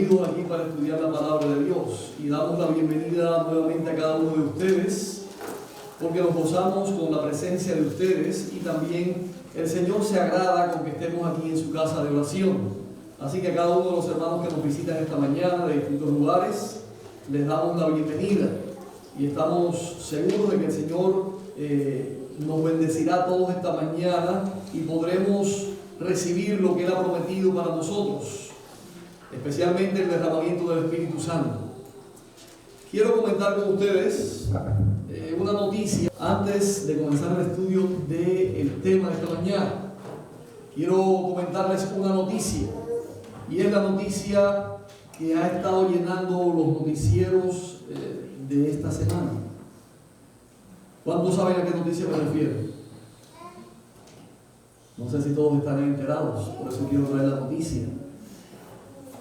reunidos aquí para estudiar la palabra de Dios y damos la bienvenida nuevamente a cada uno de ustedes porque nos gozamos con la presencia de ustedes y también el Señor se agrada con que estemos aquí en su casa de oración. Así que a cada uno de los hermanos que nos visitan esta mañana de distintos lugares les damos la bienvenida y estamos seguros de que el Señor nos bendecirá a todos esta mañana y podremos recibir lo que Él ha prometido para nosotros, especialmente el derramamiento del Espíritu Santo. Quiero comentar con ustedes una noticia antes de comenzar el estudio del tema de esta mañana. Quiero comentarles una noticia y es la noticia que ha estado llenando los noticieros de esta semana. ¿Cuántos saben a qué noticia me refiero? No sé si todos están enterados, por eso quiero traer la noticia.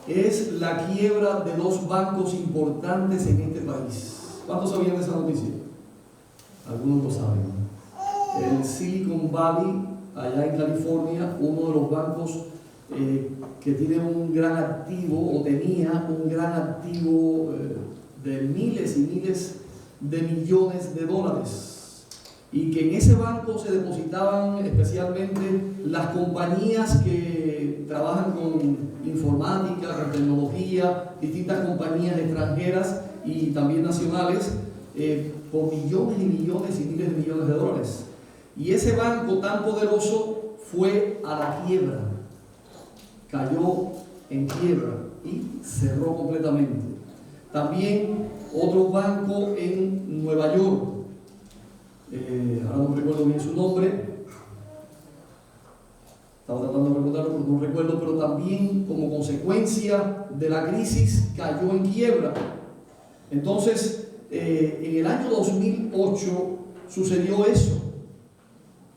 Es la quiebra de dos bancos importantes en este país. ¿Cuántos sabían de esa noticia? Algunos lo saben. El Silicon Valley, allá en California, uno de los bancos que tiene un gran activo, o tenía un gran activo de miles y miles de millones de dólares. Y que en ese banco se depositaban especialmente las compañías que trabajan con informática, con tecnología, distintas compañías extranjeras y también nacionales, con millones y millones y miles de millones de dólares. Y ese banco tan poderoso fue a la quiebra, cayó en quiebra y cerró completamente. También otro banco en Nueva York, ahora no recuerdo bien su nombre, estaba tratando de recordarlo pero no recuerdo, pero también como consecuencia de la crisis cayó en quiebra. Entonces, en el año 2008 sucedió eso.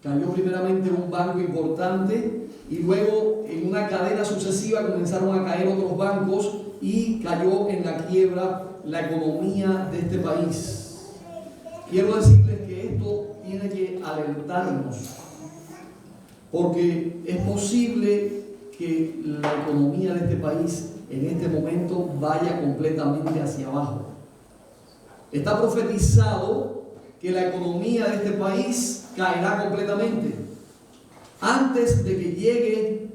Cayó primeramente un banco importante y luego en una cadena sucesiva comenzaron a caer otros bancos y cayó en la quiebra la economía de este país. Quiero decirles que esto tiene que alertarnos, porque es posible que la economía de este país en este momento vaya completamente hacia abajo. Está profetizado que la economía de este país caerá completamente. Antes de que llegue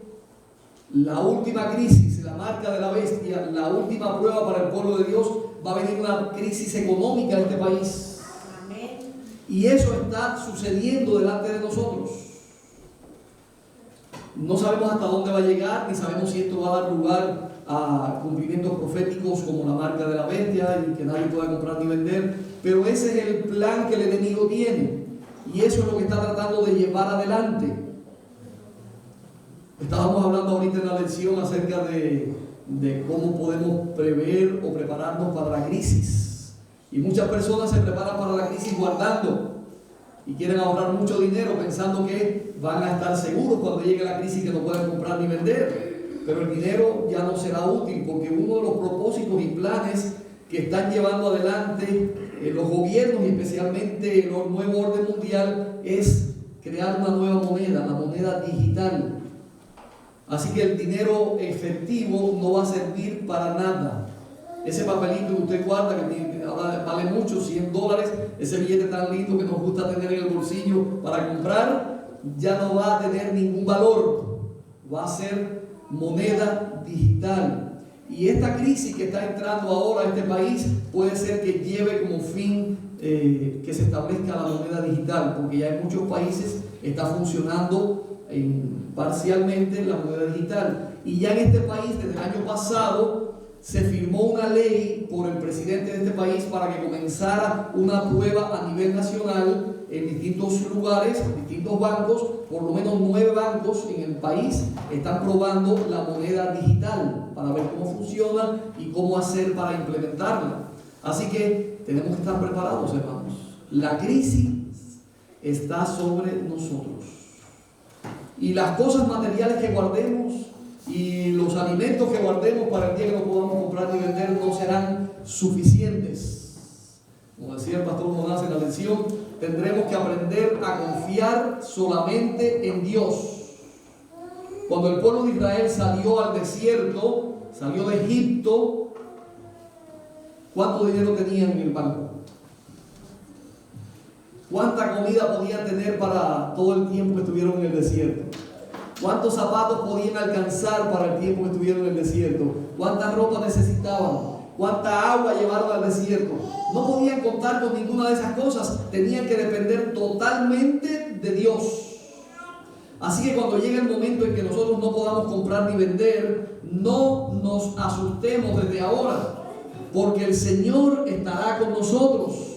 la última crisis, la marca de la bestia, la última prueba para el pueblo de Dios, va a venir una crisis económica en este país. Y eso está sucediendo delante de nosotros. No sabemos hasta dónde va a llegar, ni sabemos si esto va a dar lugar a cumplimientos proféticos como la marca de la bestia y que nadie pueda comprar ni vender, pero ese es el plan que el enemigo tiene y eso es lo que está tratando de llevar adelante. Estábamos hablando ahorita en la lección acerca de cómo podemos prever o prepararnos para la crisis. Y muchas personas se preparan para la crisis guardando y quieren ahorrar mucho dinero pensando que van a estar seguros cuando llegue la crisis que no pueden comprar ni vender. Pero el dinero ya no será útil porque uno de los propósitos y planes que están llevando adelante los gobiernos y especialmente el nuevo orden mundial es crear una nueva moneda, la moneda digital. Así que el dinero efectivo no va a servir para nada. Ese papelito que usted guarda, que vale mucho, $100, ese billete tan lindo que nos gusta tener en el bolsillo para comprar, ya no va a tener ningún valor. Va a ser moneda digital. Y esta crisis que está entrando ahora a este país puede ser que lleve como fin que se establezca la moneda digital, porque ya en muchos países está funcionando parcialmente la moneda digital. Y ya en este país, desde el año pasado, se firmó una ley por el presidente de este país para que comenzara una prueba a nivel nacional en distintos lugares, en distintos bancos. Por lo menos 9 bancos en el país están probando la moneda digital para ver cómo funciona y cómo hacer para implementarla. Así que tenemos que estar preparados, hermanos. La crisis está sobre nosotros. Y las cosas materiales que guardemos y los alimentos que guardemos para el día que no podamos comprar ni vender no serán suficientes. Como decía el pastor Monás en la lección, tendremos que aprender a confiar solamente en Dios. Cuando el pueblo de Israel salió al desierto, salió de Egipto, ¿cuánto dinero tenían en el banco? ¿Cuánta comida podían tener para todo el tiempo que estuvieron en el desierto? ¿Cuántos zapatos podían alcanzar para el tiempo que estuvieron en el desierto? ¿Cuánta ropa necesitaban? ¿Cuánta agua llevaron al desierto? No podían contar con ninguna de esas cosas. Tenían que depender totalmente de Dios. Así que cuando llegue el momento en que nosotros no podamos comprar ni vender, no nos asustemos desde ahora, porque el Señor estará con nosotros.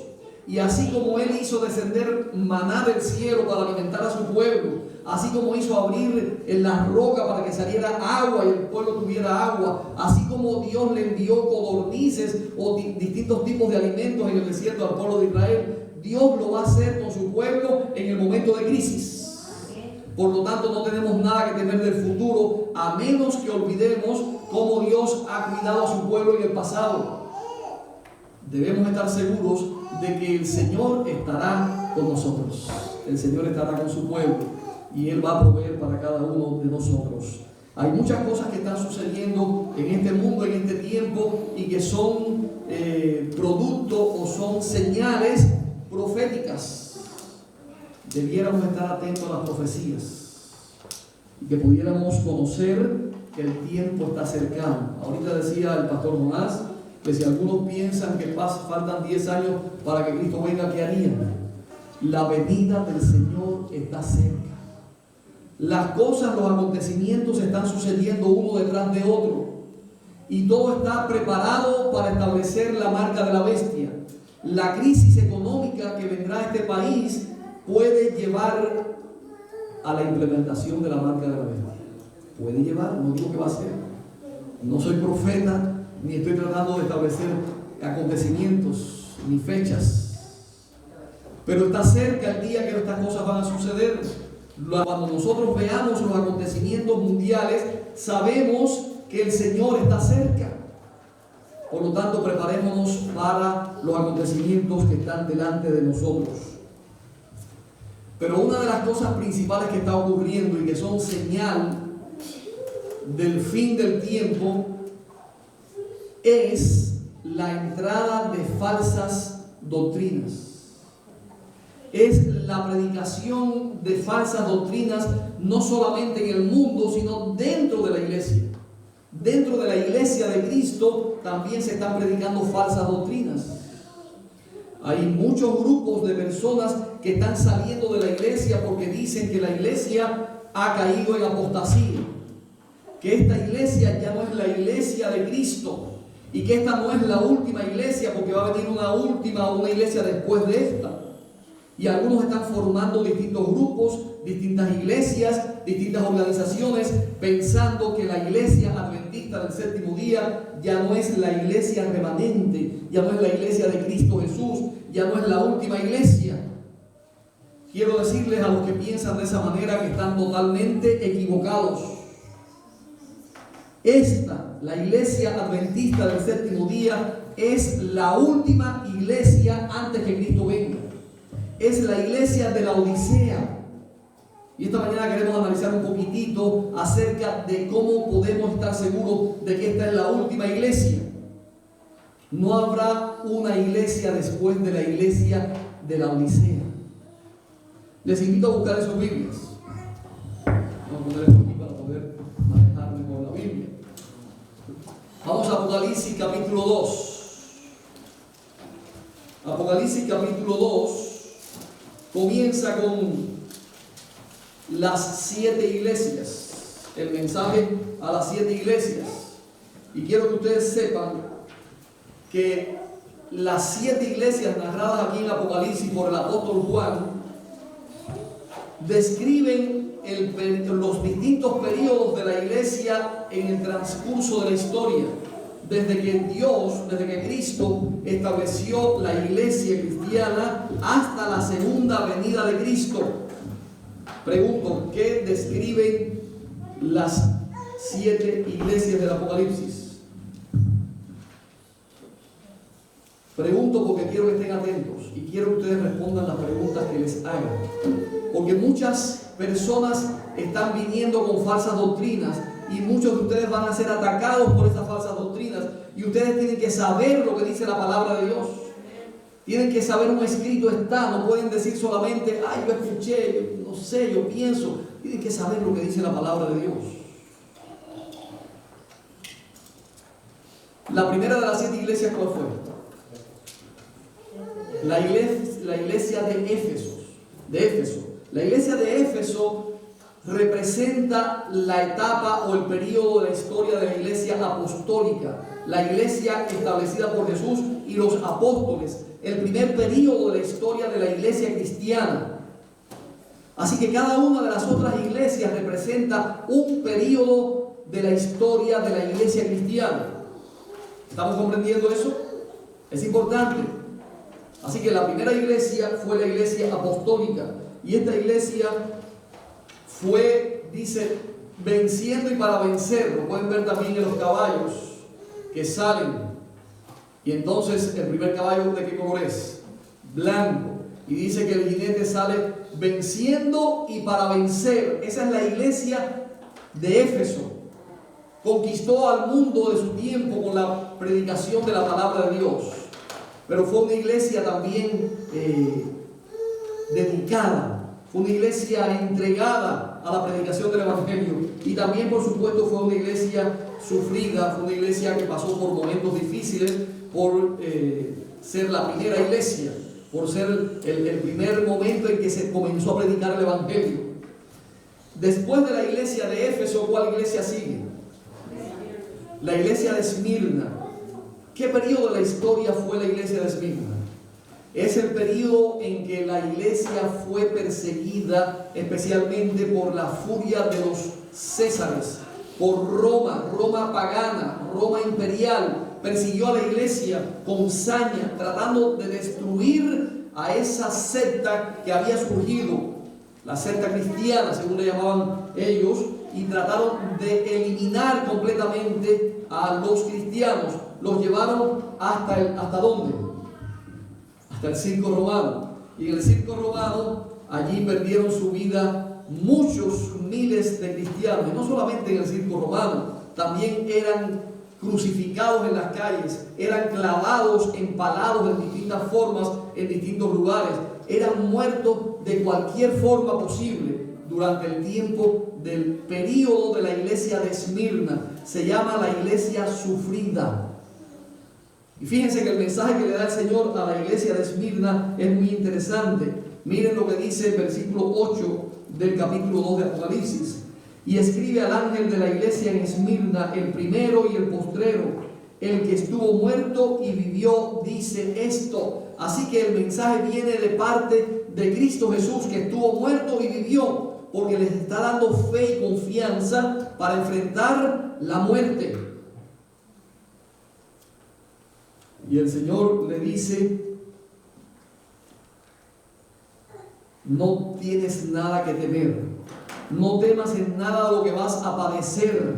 Y así como Él hizo descender maná del cielo para alimentar a su pueblo, así como hizo abrir en la roca para que saliera agua y el pueblo tuviera agua, así como Dios le envió codornices o distintos tipos de alimentos en el desierto al pueblo de Israel, Dios lo va a hacer con su pueblo en el momento de crisis. Por lo tanto, no tenemos nada que temer del futuro, a menos que olvidemos cómo Dios ha cuidado a su pueblo en el pasado. Debemos estar seguros de que el Señor estará con nosotros. El Señor estará con su pueblo y Él va a proveer para cada uno de nosotros. Hay muchas cosas que están sucediendo en este mundo, en este tiempo, y que son producto o son señales proféticas. Debiéramos estar atentos a las profecías y que pudiéramos conocer que el tiempo está cercano. Ahorita decía el pastor Jonás que si algunos piensan que faltan 10 años para que Cristo venga, ¿qué harían? La venida del Señor está cerca. Las cosas, los acontecimientos están sucediendo uno detrás de otro. Y todo está preparado para establecer la marca de la bestia. La crisis económica que vendrá a este país puede llevar a la implementación de la marca de la bestia. Puede llevar, no digo que va a ser. No soy profeta, ni estoy tratando de establecer acontecimientos ni fechas, pero está cerca el día que estas cosas van a suceder. Cuando nosotros veamos los acontecimientos mundiales, sabemos que el Señor está cerca. Por lo tanto, preparémonos para los acontecimientos que están delante de nosotros. Pero una de las cosas principales que está ocurriendo y que son señal del fin del tiempo es la entrada de falsas doctrinas. Es la predicación de falsas doctrinas, no solamente en el mundo, sino dentro de la iglesia. Dentro de la iglesia de Cristo también se están predicando falsas doctrinas. Hay muchos grupos de personas que están saliendo de la iglesia porque dicen que la iglesia ha caído en apostasía, que esta iglesia ya no es la iglesia de Cristo, y que esta no es la última iglesia, porque va a venir una iglesia después de esta. Y algunos están formando distintos grupos, distintas iglesias, distintas organizaciones, pensando que la iglesia adventista del séptimo día ya no es la iglesia remanente, ya no es la iglesia de Cristo Jesús, ya no es la última iglesia. Quiero decirles a los que piensan de esa manera que están totalmente equivocados. La iglesia adventista del séptimo día es la última iglesia antes que Cristo venga. Es la iglesia de la Odisea. Y esta mañana queremos analizar un poquitito acerca de cómo podemos estar seguros de que esta es la última iglesia. No habrá una iglesia después de la iglesia de la Odisea. Les invito a buscar en sus Biblias. Vamos a poner esto aquí para poder manejarme con la Biblia. Vamos a Apocalipsis capítulo 2. Apocalipsis capítulo 2 comienza con las 7 iglesias, el mensaje a las 7 iglesias. Y quiero que ustedes sepan que las 7 iglesias narradas aquí en Apocalipsis por el apóstol Juan describen los distintos periodos de la iglesia en el transcurso de la historia, desde que Cristo estableció la iglesia cristiana hasta la segunda venida de Cristo. Pregunto, ¿qué describen las 7 iglesias del Apocalipsis? Pregunto porque quiero que estén atentos y quiero que ustedes respondan las preguntas que les hagan. Porque muchas personas están viniendo con falsas doctrinas y muchos de ustedes van a ser atacados por estas falsas doctrinas. Y ustedes tienen que saber lo que dice la palabra de Dios. Tienen que saber un escrito está. No pueden decir solamente, ay, yo escuché, yo no sé, yo pienso. Tienen que saber lo que dice la palabra de Dios. La primera de las 7 iglesias, ¿cuál fue? La iglesia de Éfeso. La iglesia de Éfeso representa la etapa o el periodo de la historia de la iglesia apostólica, la iglesia establecida por Jesús y los apóstoles, el primer periodo de la historia de la iglesia cristiana. Así que cada una de las otras iglesias representa un periodo de la historia de la iglesia cristiana. ¿Estamos comprendiendo eso? Es importante. Así que la primera iglesia fue la iglesia apostólica, y esta iglesia fue, dice, venciendo y para vencer. Lo pueden ver también en los caballos que salen. Y entonces el primer caballo, ¿de qué color es? Blanco. Y dice que el jinete sale venciendo y para vencer. Esa es la iglesia de Éfeso. Conquistó al mundo de su tiempo con la predicación de la palabra de Dios. Pero fue una iglesia también dedicada, fue una iglesia entregada a la predicación del Evangelio. Y también, por supuesto, fue una iglesia sufrida, fue una iglesia que pasó por momentos difíciles, por ser la primera iglesia, por ser el primer momento en que se comenzó a predicar el Evangelio. Después de la iglesia de Éfeso, ¿cuál iglesia sigue? La iglesia de Esmirna. ¿Qué periodo de la historia fue la iglesia de Esmirna? Es el periodo en que la iglesia fue perseguida especialmente por la furia de los césares, por Roma pagana, Roma imperial. Persiguió a la iglesia con saña, tratando de destruir a esa secta que había surgido, la secta cristiana, según le llamaban ellos, y trataron de eliminar completamente a los cristianos. Los llevaron ¿hasta dónde? Hasta el circo romano. Y en el circo romano, allí perdieron su vida muchos miles de cristianos. Y no solamente en el circo romano, también eran crucificados en las calles, eran clavados, empalados en distintas formas, en distintos lugares. Eran muertos de cualquier forma posible durante el tiempo del período de la iglesia de Esmirna. Se llama la iglesia sufrida. Y fíjense que el mensaje que le da el Señor a la iglesia de Esmirna es muy interesante. Miren lo que dice el versículo 8 del capítulo 2 de Apocalipsis. Y escribe al ángel de la iglesia en Esmirna, el primero y el postrero, el que estuvo muerto y vivió, dice esto. Así que el mensaje viene de parte de Cristo Jesús, que estuvo muerto y vivió, porque les está dando fe y confianza para enfrentar la muerte. Y el Señor le dice: no tienes nada que temer, no temas en nada lo que vas a padecer.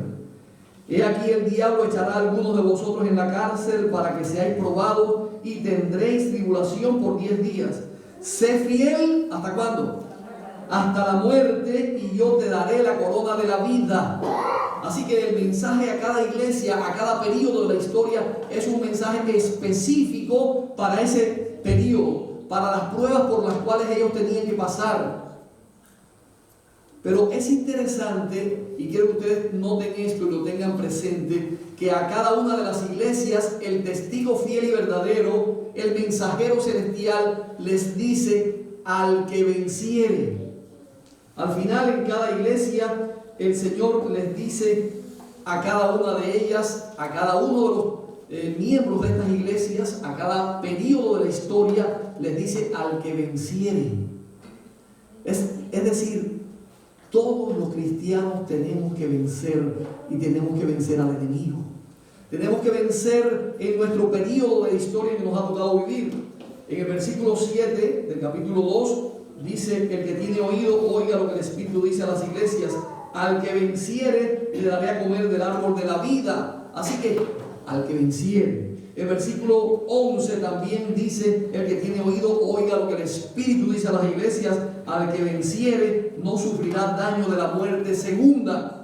He aquí el diablo echará a algunos de vosotros en la cárcel para que seáis probados y tendréis tribulación por 10 días. Sé fiel, ¿hasta cuándo? Hasta la muerte, y yo te daré la corona de la vida. Así que el mensaje a cada iglesia, a cada periodo de la historia, es un mensaje específico para ese periodo, para las pruebas por las cuales ellos tenían que pasar. Pero es interesante, y quiero que ustedes noten esto y lo tengan presente, que a cada una de las iglesias el testigo fiel y verdadero, el mensajero celestial, les dice: al que venciere. Al final, en cada iglesia, el Señor les dice a cada una de ellas, a cada uno de los miembros de estas iglesias, a cada periodo de la historia, les dice: al que venciere. Es decir, todos los cristianos tenemos que vencer, y tenemos que vencer al enemigo. Tenemos que vencer en nuestro periodo de la historia que nos ha tocado vivir. En el versículo 7 del capítulo 2 dice: el que tiene oído, oiga lo que el Espíritu dice a las iglesias. Al que venciere, le daré a comer del árbol de la vida. Así que, al que venciere. El versículo 11 también dice: el que tiene oído, oiga lo que el Espíritu dice a las iglesias. Al que venciere, no sufrirá daño de la muerte segunda.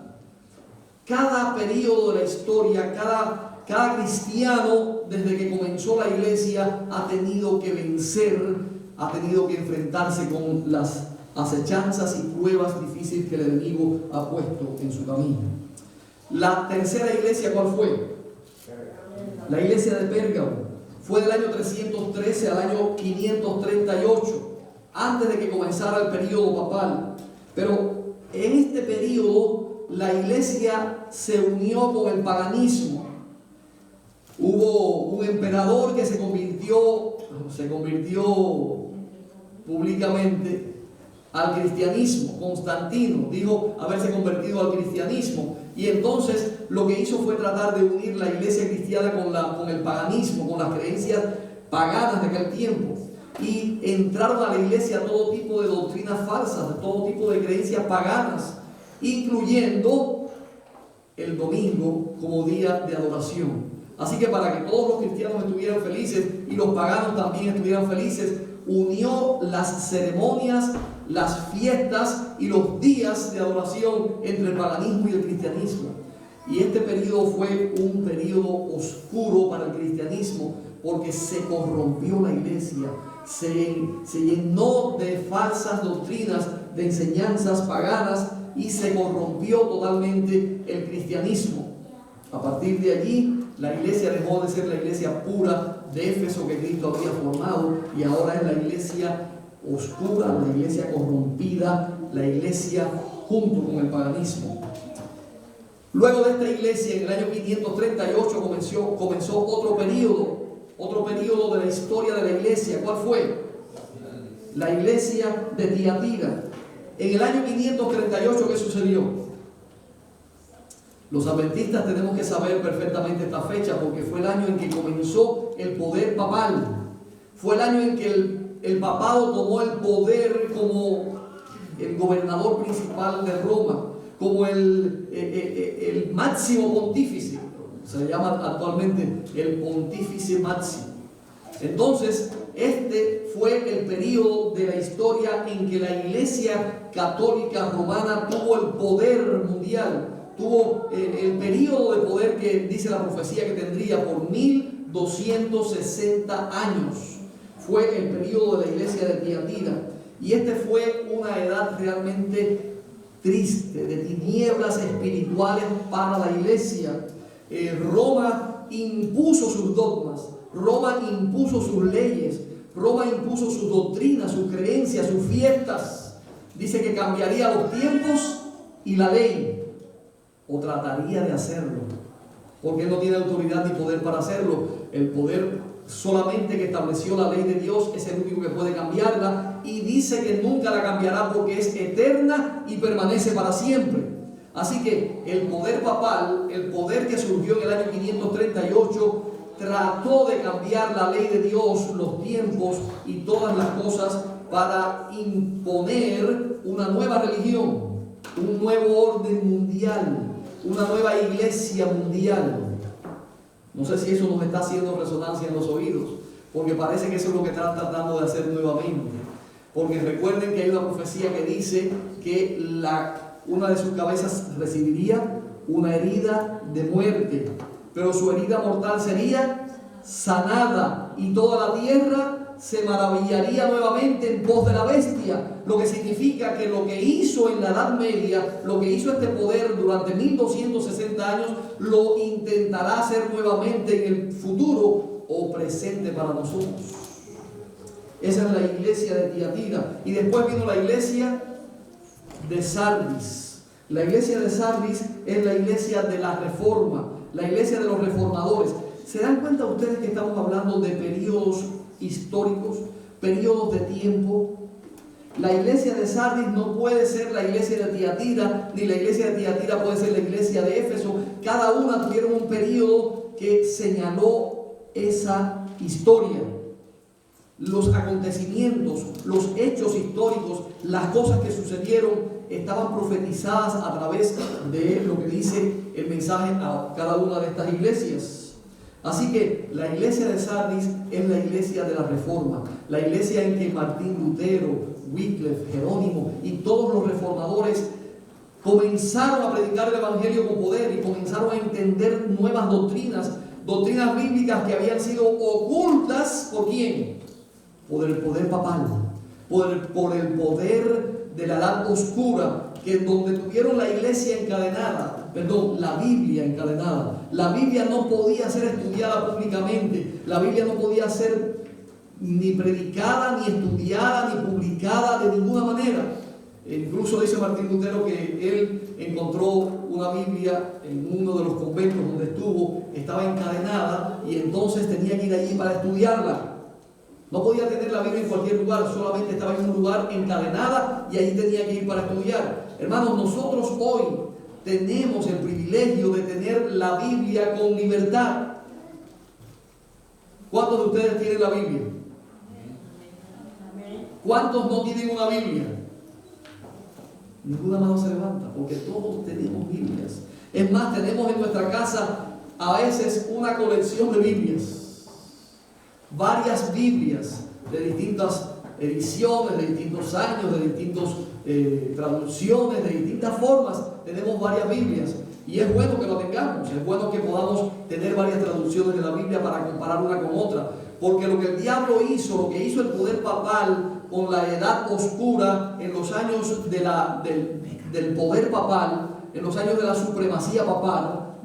Cada periodo de la historia, cada cristiano, desde que comenzó la iglesia, ha tenido que vencer, ha tenido que enfrentarse con las acechanzas y pruebas difíciles que el enemigo ha puesto en su camino. La tercera iglesia, ¿cuál fue? La iglesia de Pérgamo. Fue del año 313 al año 538, antes de que comenzara el período papal. Pero en este período la iglesia se unió con el paganismo. Hubo un emperador que se convirtió públicamente al cristianismo. Constantino dijo haberse convertido al cristianismo, y entonces lo que hizo fue tratar de unir la iglesia cristiana con el paganismo, con las creencias paganas de aquel tiempo, y entraron a la iglesia todo tipo de doctrinas falsas, todo tipo de creencias paganas, incluyendo el domingo como día de adoración. Así que para que todos los cristianos estuvieran felices y los paganos también estuvieran felices, unió las ceremonias, las fiestas y los días de adoración entre el paganismo y el cristianismo. Y este periodo fue un periodo oscuro para el cristianismo, porque se corrompió la iglesia, se llenó de falsas doctrinas, de enseñanzas paganas, y se corrompió totalmente el cristianismo. A partir de allí, la iglesia dejó de ser la iglesia pura de Éfeso que Cristo había formado, y ahora es la iglesia oscura, la iglesia corrompida, la iglesia junto con el paganismo. Luego de esta iglesia, en el año 538 comenzó otro periodo de la historia de la iglesia. ¿Cuál fue? La iglesia de Tiatira. En el año 538, ¿qué sucedió? Los adventistas tenemos que saber perfectamente esta fecha, porque fue el año en que comenzó el poder papal. Fue el año en que el papado tomó el poder como el gobernador principal de Roma, como el máximo pontífice. Se le llama actualmente el pontífice máximo. Entonces, este fue el periodo de la historia en que la Iglesia Católica Romana tuvo el poder mundial. Tuvo el periodo de poder que dice la profecía que tendría por 1260 años. Fue el periodo de la iglesia de Tiatira. Y este fue una edad realmente triste, de tinieblas espirituales para la iglesia. Roma impuso sus dogmas, Roma impuso sus leyes, Roma impuso sus doctrinas, sus creencias, sus fiestas. Dice que cambiaría los tiempos y la ley, o trataría de hacerlo, porque no tiene autoridad ni poder para hacerlo. El poder solamente que estableció la ley de Dios es el único que puede cambiarla, y dice que nunca la cambiará porque es eterna y permanece para siempre. Así que el poder papal, el poder que surgió en el año 538, trató de cambiar la ley de Dios, los tiempos y todas las cosas para imponer una nueva religión, un nuevo orden mundial, una nueva iglesia mundial. No sé si eso nos está haciendo resonancia en los oídos, porque parece que eso es lo que están tratando de hacer nuevamente. Porque recuerden que hay una profecía que dice que una de sus cabezas recibiría una herida de muerte, pero su herida mortal sería sanada, y toda la tierra se maravillaría nuevamente en pos de la bestia. Lo que significa que lo que hizo en la Edad Media, lo que hizo este poder durante 1260 años, lo intentará hacer nuevamente en el futuro o presente para nosotros. Esa es la iglesia de Tiatira. Y después vino la iglesia de Sardis. La iglesia de Sardis es la iglesia de la Reforma, la iglesia de los reformadores. ¿Se dan cuenta ustedes que estamos hablando de periodos históricos, periodos de tiempo? La iglesia de Sardis no puede ser la iglesia de Tiatira, ni la iglesia de Tiatira puede ser la iglesia de Éfeso. Cada una tuvieron un periodo que señaló esa historia. Los acontecimientos, los hechos históricos, las cosas que sucedieron estaban profetizadas a través de lo que dice el mensaje a cada una de estas iglesias. Así que la iglesia de Sardis es la iglesia de la Reforma, la iglesia en que Martín Lutero, Wycliffe, Jerónimo y todos los reformadores comenzaron a predicar el Evangelio con poder y comenzaron a entender nuevas doctrinas bíblicas que habían sido ocultas. ¿Por quién? Por el poder papal, por el poder de la edad oscura, que donde tuvieron la iglesia encadenada, la Biblia encadenada. La Biblia no podía ser estudiada públicamente, la Biblia no podía ser ni predicada, ni estudiada, ni publicada de ninguna manera. Incluso dice Martín Lutero que él encontró una Biblia en uno de los conventos donde estuvo, estaba encadenada y entonces tenía que ir allí para estudiarla. No podía tener la Biblia en cualquier lugar, solamente estaba en un lugar encadenada y allí tenía que ir para estudiar. Hermanos, nosotros hoy tenemos el privilegio de tener la Biblia con libertad. ¿Cuántos de ustedes tienen la Biblia? ¿Cuántos no tienen una Biblia? Ninguna mano se levanta, porque todos tenemos Biblias. Es más, tenemos en nuestra casa a veces una colección de Biblias, varias Biblias de distintas ediciones, de distintos años, de distintas traducciones, de distintas formas. Tenemos varias Biblias y es bueno que lo tengamos, es bueno que podamos tener varias traducciones de la Biblia para comparar una con otra, porque lo que el diablo hizo, lo que hizo el poder papal con la edad oscura en los años del poder papal, en los años de la supremacía papal,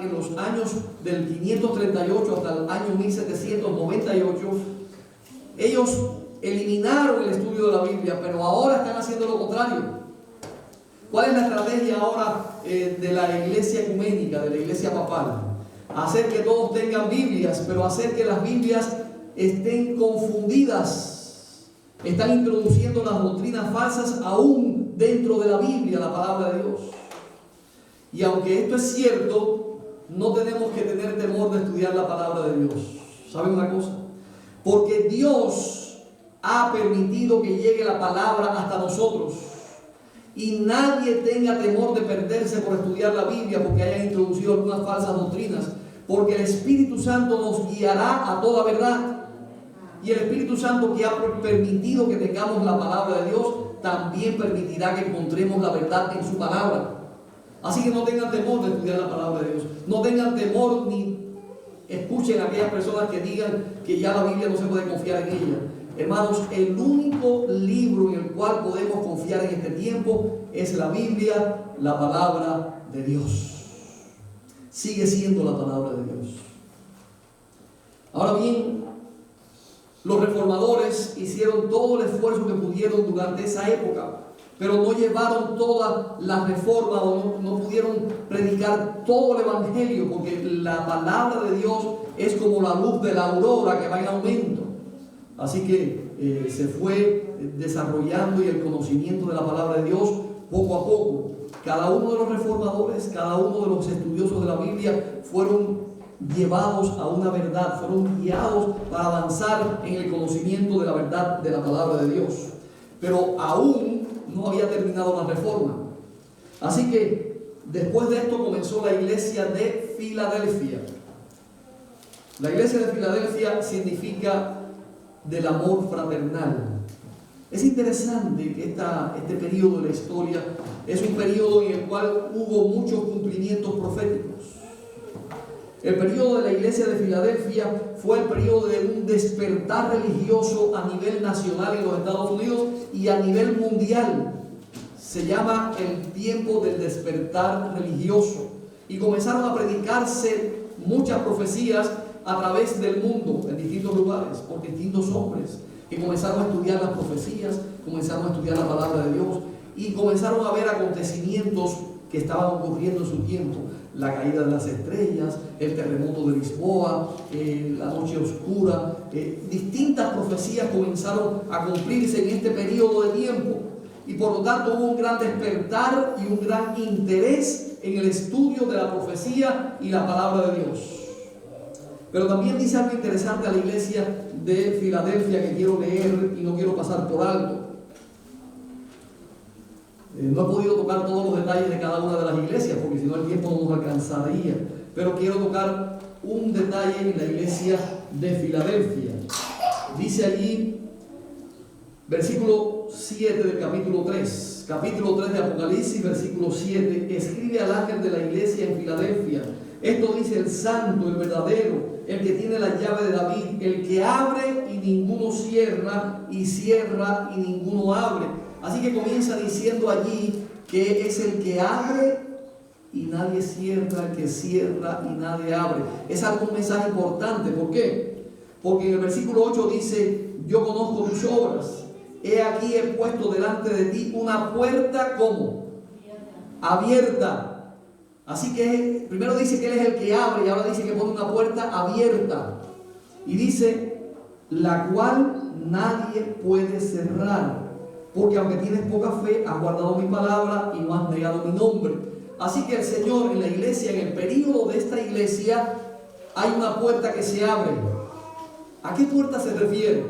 en los años del 538 hasta el año 1798, ellos eliminaron el estudio de la Biblia, pero ahora están haciendo lo contrario. ¿Cuál es la estrategia ahora de la iglesia ecuménica, de la iglesia papal? Hacer que todos tengan Biblias, pero hacer que las Biblias estén confundidas. Están introduciendo las doctrinas falsas aún dentro de la Biblia, la palabra de Dios. Y aunque esto es cierto, no tenemos que tener temor de estudiar la palabra de Dios. ¿Saben una cosa? Porque Dios ha permitido que llegue la palabra hasta nosotros. Y nadie tenga temor de perderse por estudiar la Biblia porque hayan introducido algunas falsas doctrinas. Porque el Espíritu Santo nos guiará a toda verdad. Y el Espíritu Santo, que ha permitido que tengamos la palabra de Dios, también permitirá que encontremos la verdad en su palabra. Así que no tengan temor de estudiar la palabra de Dios. No tengan temor ni escuchen a aquellas personas que digan que ya la Biblia no se puede confiar en ella. Hermanos, el único libro en el cual podemos confiar en este tiempo es la Biblia, la palabra de Dios. Sigue siendo la palabra de Dios. Ahora bien, los reformadores hicieron todo el esfuerzo que pudieron durante esa época, pero no llevaron toda la reforma o no pudieron predicar todo el evangelio, porque la palabra de Dios es como la luz de la aurora que va en aumento. Así que se fue desarrollando y el conocimiento de la palabra de Dios poco a poco. Cada uno de los reformadores, cada uno de los estudiosos de la Biblia fueron llevados a una verdad, fueron guiados para avanzar en el conocimiento de la verdad de la palabra de Dios. Pero aún no había terminado la reforma. Así que después de esto comenzó la iglesia de Filadelfia. La iglesia de Filadelfia significa del amor fraternal. Es interesante que este periodo de la historia es un periodo en el cual hubo muchos cumplimientos proféticos. El periodo de la iglesia de Filadelfia fue el periodo de un despertar religioso a nivel nacional en los Estados Unidos y a nivel mundial. Se llama el tiempo del despertar religioso. Y comenzaron a predicarse muchas profecías a través del mundo, en distintos lugares, por distintos hombres, que comenzaron a estudiar las profecías, comenzaron a estudiar la palabra de Dios y comenzaron a ver acontecimientos que estaban ocurriendo en su tiempo. La caída de las estrellas, el terremoto de Lisboa, la noche oscura, distintas profecías comenzaron a cumplirse en este periodo de tiempo. Y por lo tanto hubo un gran despertar y un gran interés en el estudio de la profecía y la palabra de Dios. Pero también dice algo interesante a la iglesia de Filadelfia que quiero leer y no quiero pasar por alto. No he podido tocar todos los detalles de cada una de las iglesias porque si no el tiempo no nos alcanzaría. Pero quiero tocar un detalle en la iglesia de Filadelfia. Dice allí, versículo 5. 7 del capítulo 3. Capítulo 3 de Apocalipsis, versículo 7. Escribe al ángel de la iglesia en Filadelfia. Esto dice el santo, el verdadero, el que tiene la llave de David, el que abre y ninguno cierra, y cierra y ninguno abre. Así que comienza diciendo allí que es el que abre y nadie cierra, el que cierra y nadie abre. Es algo, un mensaje importante. ¿Por qué? Porque en el versículo 8 dice: yo conozco tus obras, he aquí he puesto delante de ti una puerta, ¿cómo? Abierta. Así que primero dice que Él es el que abre y ahora dice que pone una puerta abierta. Y dice: la cual nadie puede cerrar, porque aunque tienes poca fe, has guardado mi palabra y no has negado mi nombre. Así que el Señor en la iglesia, en el período de esta iglesia, hay una puerta que se abre. ¿A qué puerta se refiere?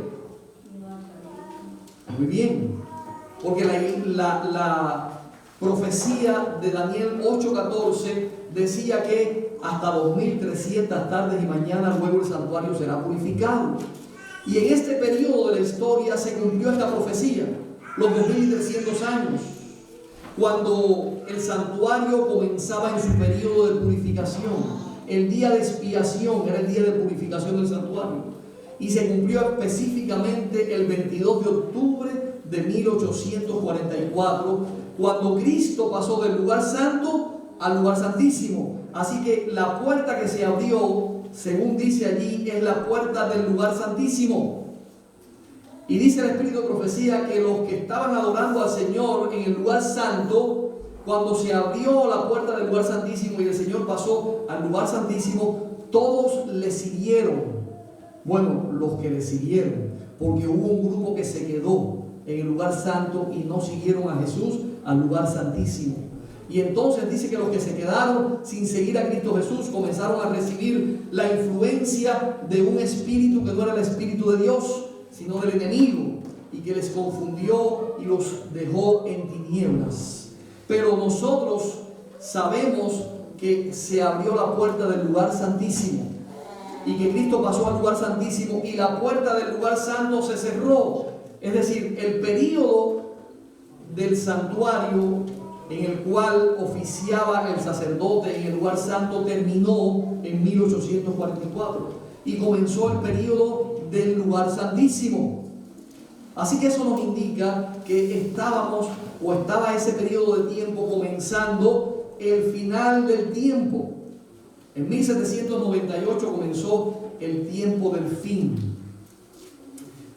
Muy bien, porque la profecía de Daniel 8:14 decía que hasta 2300 tardes y mañanas luego el santuario será purificado. Y en este periodo de la historia se cumplió esta profecía, los 2300 años, cuando el santuario comenzaba en su periodo de purificación. El día de expiación era el día de purificación del santuario. Y se cumplió específicamente el 22 de octubre de 1844, cuando Cristo pasó del lugar santo al lugar santísimo. Así que la puerta que se abrió, según dice allí, es la puerta del lugar santísimo. Y dice el Espíritu de Profecía que los que estaban adorando al Señor en el lugar santo, cuando se abrió la puerta del lugar santísimo y el Señor pasó al lugar santísimo, todos le siguieron. Bueno, los que le siguieron, porque hubo un grupo que se quedó en el lugar santo y no siguieron a Jesús al lugar santísimo. Y entonces dice que los que se quedaron sin seguir a Cristo Jesús comenzaron a recibir la influencia de un espíritu que no era el espíritu de Dios, sino del enemigo, y que les confundió y los dejó en tinieblas. Pero nosotros sabemos que se abrió la puerta del lugar santísimo y que Cristo pasó al lugar santísimo y la puerta del lugar santo se cerró. Es decir, el período del santuario en el cual oficiaba el sacerdote en el lugar santo terminó en 1844 y comenzó el período del lugar santísimo. Así que eso nos indica que estaba ese periodo de tiempo comenzando el final del tiempo. En 1798 comenzó el tiempo del fin.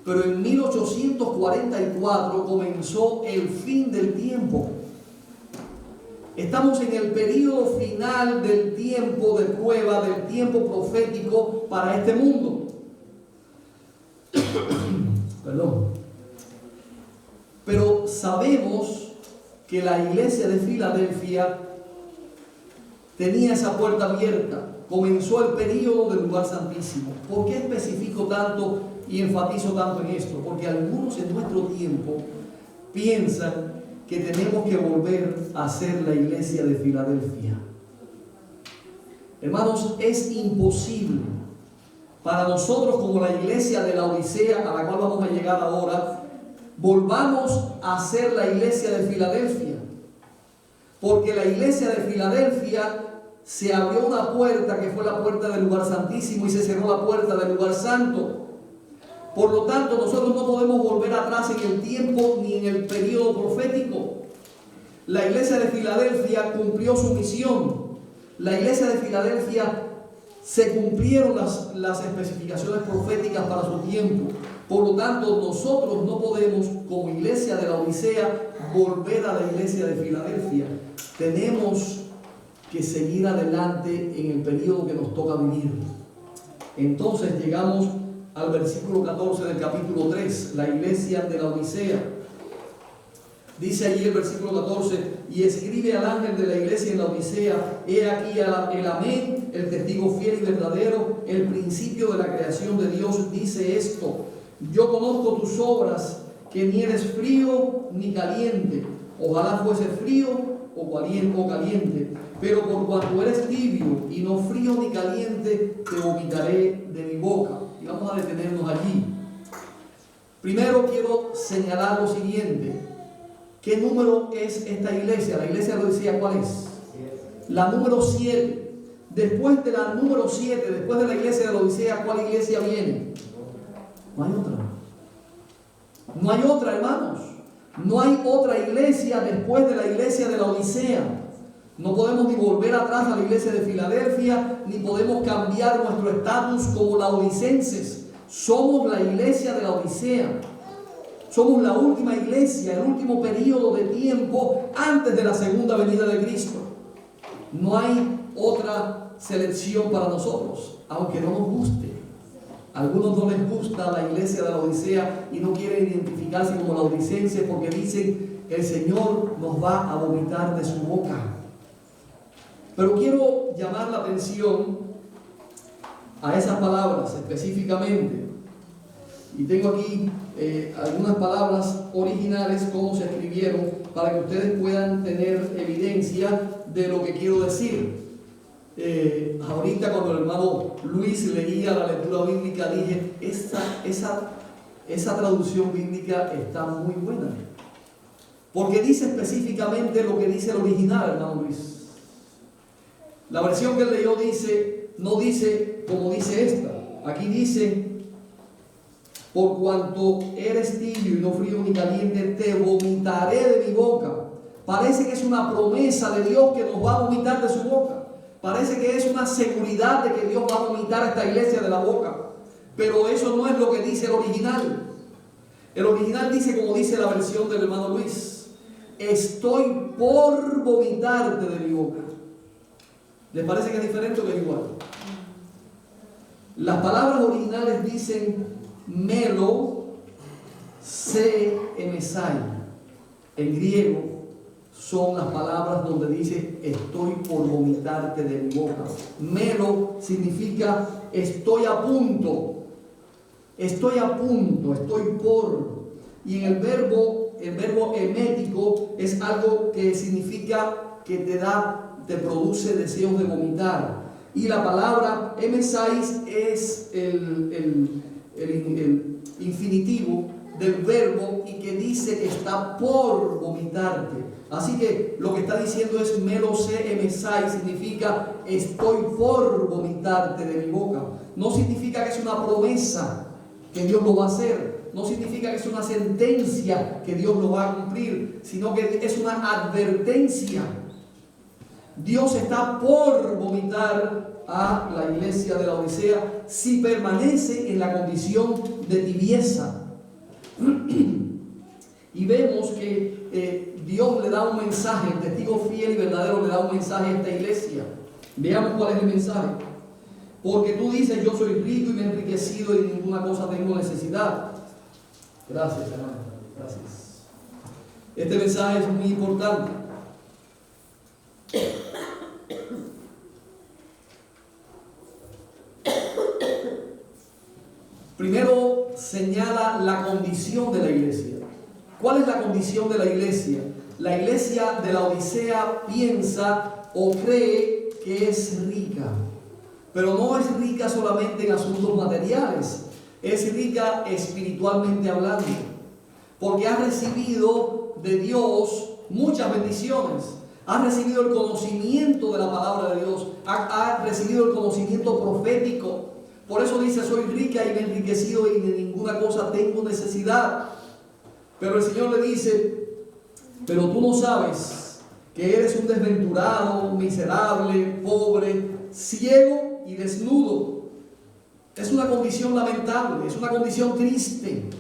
Pero en 1844 comenzó el fin del tiempo. Estamos en el periodo final del tiempo de prueba, del tiempo profético para este mundo. Perdón. Pero sabemos que la iglesia de Filadelfia tenía esa puerta abierta. Comenzó el período del lugar santísimo. ¿Por qué especifico tanto y enfatizo tanto en esto? Porque algunos en nuestro tiempo piensan que tenemos que volver a ser la iglesia de Filadelfia. Hermanos, es imposible para nosotros como la iglesia de la Odisea, a la cual vamos a llegar ahora, volvamos a ser la iglesia de Filadelfia. Porque la iglesia de Filadelfia se abrió una puerta que fue la puerta del lugar santísimo y se cerró la puerta del lugar santo. Por lo tanto, nosotros no podemos volver atrás en el tiempo ni en el periodo profético. La iglesia de Filadelfia cumplió su misión. La iglesia de Filadelfia se cumplieron las especificaciones proféticas para su tiempo. Por lo tanto, nosotros no podemos, como iglesia de la Odisea, volver a la iglesia de Filadelfia. Tenemos que seguir adelante en el periodo que nos toca vivir. Entonces llegamos al versículo 14 del capítulo 3, la iglesia de la Odisea. Dice allí el versículo 14: y escribe al ángel de la iglesia en la Odisea, he aquí el amén, el testigo fiel y verdadero, el principio de la creación de Dios, dice esto: yo conozco tus obras, que ni eres frío ni caliente. Ojalá fuese frío o caliente, pero por cuanto eres tibio y no frío ni caliente, te vomitaré de mi boca. Y vamos a detenernos allí. Primero quiero señalar lo siguiente. ¿Qué número es esta iglesia? La iglesia de Laodicea, ¿cuál es? La número 7. Después de la número 7, después de la iglesia de Laodicea, ¿cuál iglesia viene? No hay otra. No hay otra, hermanos. No hay otra iglesia después de la iglesia de Laodicea. No podemos ni volver atrás a la iglesia de Filadelfia, ni podemos cambiar nuestro estatus como laodicenses. Somos la iglesia de Laodicea. Somos la última iglesia, el último periodo de tiempo antes de la segunda venida de Cristo. No hay otra selección para nosotros, aunque no nos guste. A algunos no les gusta la iglesia de Laodicea y no quieren identificarse como laodicenses porque dicen que el Señor nos va a vomitar de su boca. Pero quiero llamar la atención a esas palabras específicamente. Y tengo aquí algunas palabras originales, cómo se escribieron, para que ustedes puedan tener evidencia de lo que quiero decir. Ahorita cuando el hermano Luis leía la lectura bíblica, dije, esa traducción bíblica está muy buena. Porque dice específicamente lo que dice el original, hermano Luis. La versión que él leyó no dice como dice esta. Aquí dice: por cuanto eres tibio y no frío ni caliente, te vomitaré de mi boca. Parece que es una promesa de Dios que nos va a vomitar de su boca. Parece que es una seguridad de que Dios va a vomitar a esta iglesia de la boca. Pero eso no es lo que dice el original. El original dice como dice la versión del hermano Luis: estoy por vomitarte de mi boca. ¿Les parece que es diferente o que es igual? Las palabras originales dicen melo se emesai. En griego son las palabras donde dice estoy por vomitarte de mi boca. Melo significa estoy a punto, estoy por. Y en el verbo emético es algo que significa que te produce deseos de vomitar. Y la palabra emesais es el infinitivo del verbo y que dice que está por vomitarte. Así que lo que está diciendo es melo se emesai, significa estoy por vomitarte de mi boca. No significa que es una promesa que Dios lo va a hacer, no significa que es una sentencia que Dios lo va a cumplir, sino que es una advertencia. Dios está por vomitar a la iglesia de Laodicea si permanece en la condición de tibieza. Y vemos que Dios le da un mensaje, el testigo fiel y verdadero le da un mensaje a esta iglesia. Veamos cuál es el mensaje. Porque tú dices, yo soy rico y me he enriquecido y de ninguna cosa tengo necesidad. Gracias, hermano. Gracias. Este mensaje es muy importante. Primero señala la condición de la iglesia. ¿Cuál es la condición de la iglesia? La iglesia de Laodicea piensa o cree que es rica, pero no es rica solamente en asuntos materiales, es rica espiritualmente hablando, porque ha recibido de Dios muchas bendiciones, ha recibido el conocimiento de la palabra de Dios, ha recibido el conocimiento profético. Por eso dice, soy rica y me he enriquecido y de ninguna cosa tengo necesidad. Pero el Señor le dice, pero tú no sabes que eres un desventurado, miserable, pobre, ciego y desnudo. Es una condición lamentable, es una condición triste,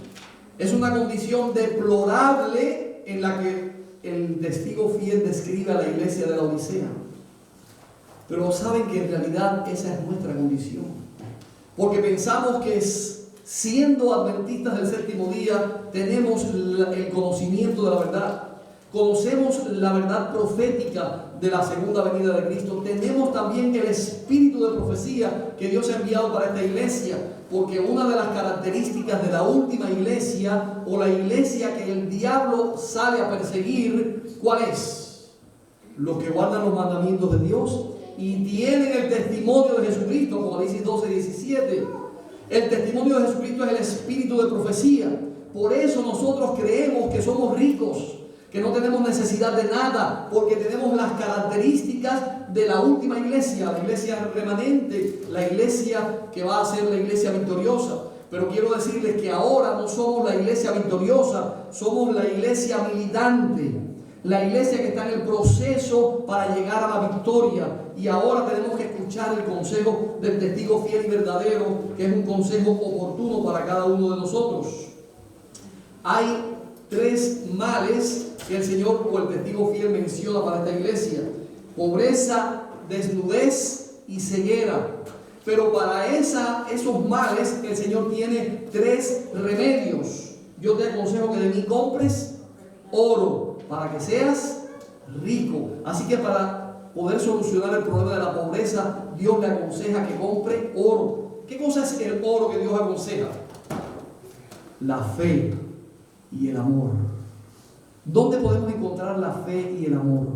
es una condición deplorable en la que el testigo fiel describe a la iglesia de Laodicea. Pero saben que en realidad esa es nuestra condición. Porque pensamos que siendo adventistas del séptimo día tenemos el conocimiento de la verdad. Conocemos la verdad profética de la segunda venida de Cristo. Tenemos también el espíritu de profecía que Dios ha enviado para esta iglesia. Porque una de las características de la última iglesia o la iglesia que el diablo sale a perseguir, ¿cuál es? Los que guardan los mandamientos de Dios y tienen el testimonio de Jesucristo, como dice 12:17. El testimonio de Jesucristo es el espíritu de profecía. Por eso nosotros creemos que somos ricos, que no tenemos necesidad de nada, porque tenemos las características de la última iglesia, la iglesia remanente, la iglesia que va a ser la iglesia victoriosa. Pero quiero decirles que ahora no somos la iglesia victoriosa, somos la iglesia militante, la iglesia que está en el proceso para llegar a la victoria. Y ahora tenemos que escuchar el consejo del testigo fiel y verdadero, que es un consejo oportuno para cada uno de nosotros. Hay 3 males que el Señor o el testigo fiel menciona para esta iglesia: pobreza, desnudez y ceguera. Pero para esos males el Señor tiene 3 remedios. Yo te aconsejo que de mí compres oro para que seas rico. Así que para poder solucionar el problema de la pobreza, Dios le aconseja que compre oro. ¿Qué cosa es el oro que Dios aconseja? La fe y el amor. ¿Dónde podemos encontrar la fe y el amor?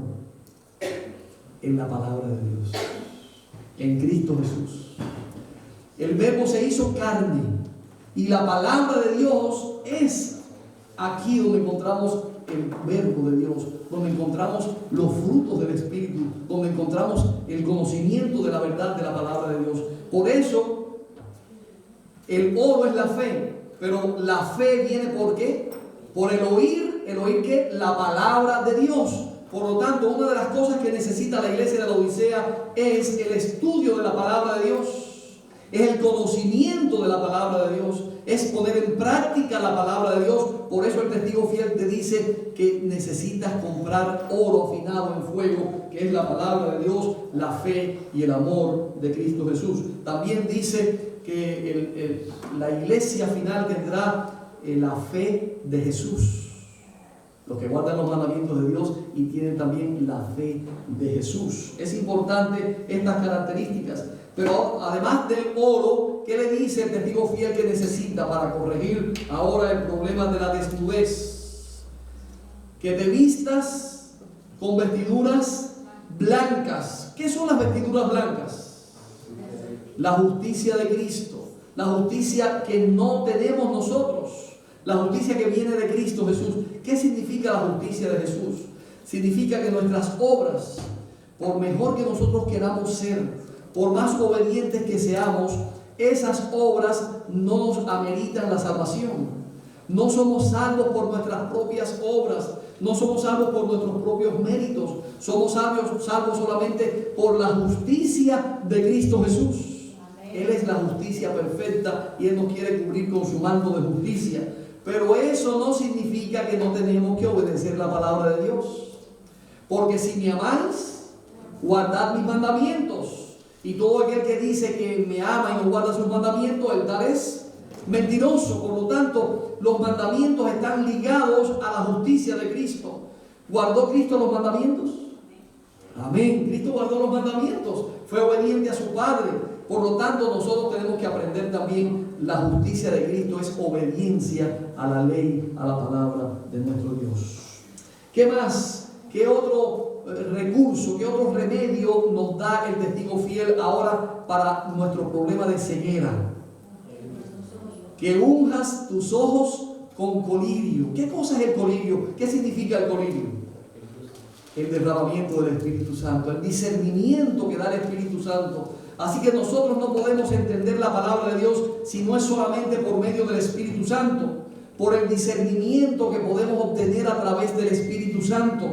En la palabra de Dios, en Cristo Jesús. El Verbo se hizo carne y la palabra de Dios es aquí donde encontramos el Verbo de Dios, donde encontramos los frutos del Espíritu, donde encontramos el conocimiento de la verdad de la palabra de Dios. Por eso el oro es la fe, pero la fe viene ¿por qué? Por el oír ¿qué? La palabra de Dios. Por lo tanto, una de las cosas que necesita la iglesia de la Odisea es el estudio de la palabra de Dios, es el conocimiento de la palabra de Dios, es poner en práctica la palabra de Dios. Por eso el testigo fiel te dice que necesitas comprar oro afinado en fuego, que es la palabra de Dios, la fe y el amor de Cristo Jesús. También dice que la iglesia final tendrá la fe de Jesús, los que guardan los mandamientos de Dios y tienen también la fe de Jesús. Es importante estas características. Pero además del oro, ¿qué le dice el testigo fiel que necesita para corregir ahora el problema de la desnudez? Que te vistas con vestiduras blancas. ¿Qué son las vestiduras blancas? La justicia de Cristo, la justicia que no tenemos nosotros, la justicia que viene de Cristo Jesús. ¿Qué significa la justicia de Jesús? Significa que nuestras obras, por mejor que nosotros queramos ser, por más obedientes que seamos, esas obras no nos ameritan la salvación. No somos salvos por nuestras propias obras, no somos salvos por nuestros propios méritos, somos salvos solamente por la justicia de Cristo Jesús. Él es la justicia perfecta y Él nos quiere cubrir con su manto de justicia. Pero eso no significa que no tenemos que obedecer la palabra de Dios. Porque si me amáis, guardad mis mandamientos. Y todo aquel que dice que me ama y no guarda sus mandamientos, el tal es mentiroso. Por lo tanto, los mandamientos están ligados a la justicia de Cristo. ¿Guardó Cristo los mandamientos? Amén. Cristo guardó los mandamientos. Fue obediente a su Padre. Por lo tanto, nosotros tenemos que aprender también la justicia de Cristo. Es obediencia a la ley, a la palabra de nuestro Dios. ¿Qué más? ¿Qué otro recurso, qué otro remedio nos da el testigo fiel ahora para nuestro problema de ceguera? Que unjas tus ojos con colirio. ¿Qué cosa es el colirio? ¿Qué significa el colirio? El derramamiento del Espíritu Santo, el discernimiento que da el Espíritu Santo. Así que nosotros no podemos entender la palabra de Dios si no es solamente por medio del Espíritu Santo, por el discernimiento que podemos obtener a través del Espíritu Santo.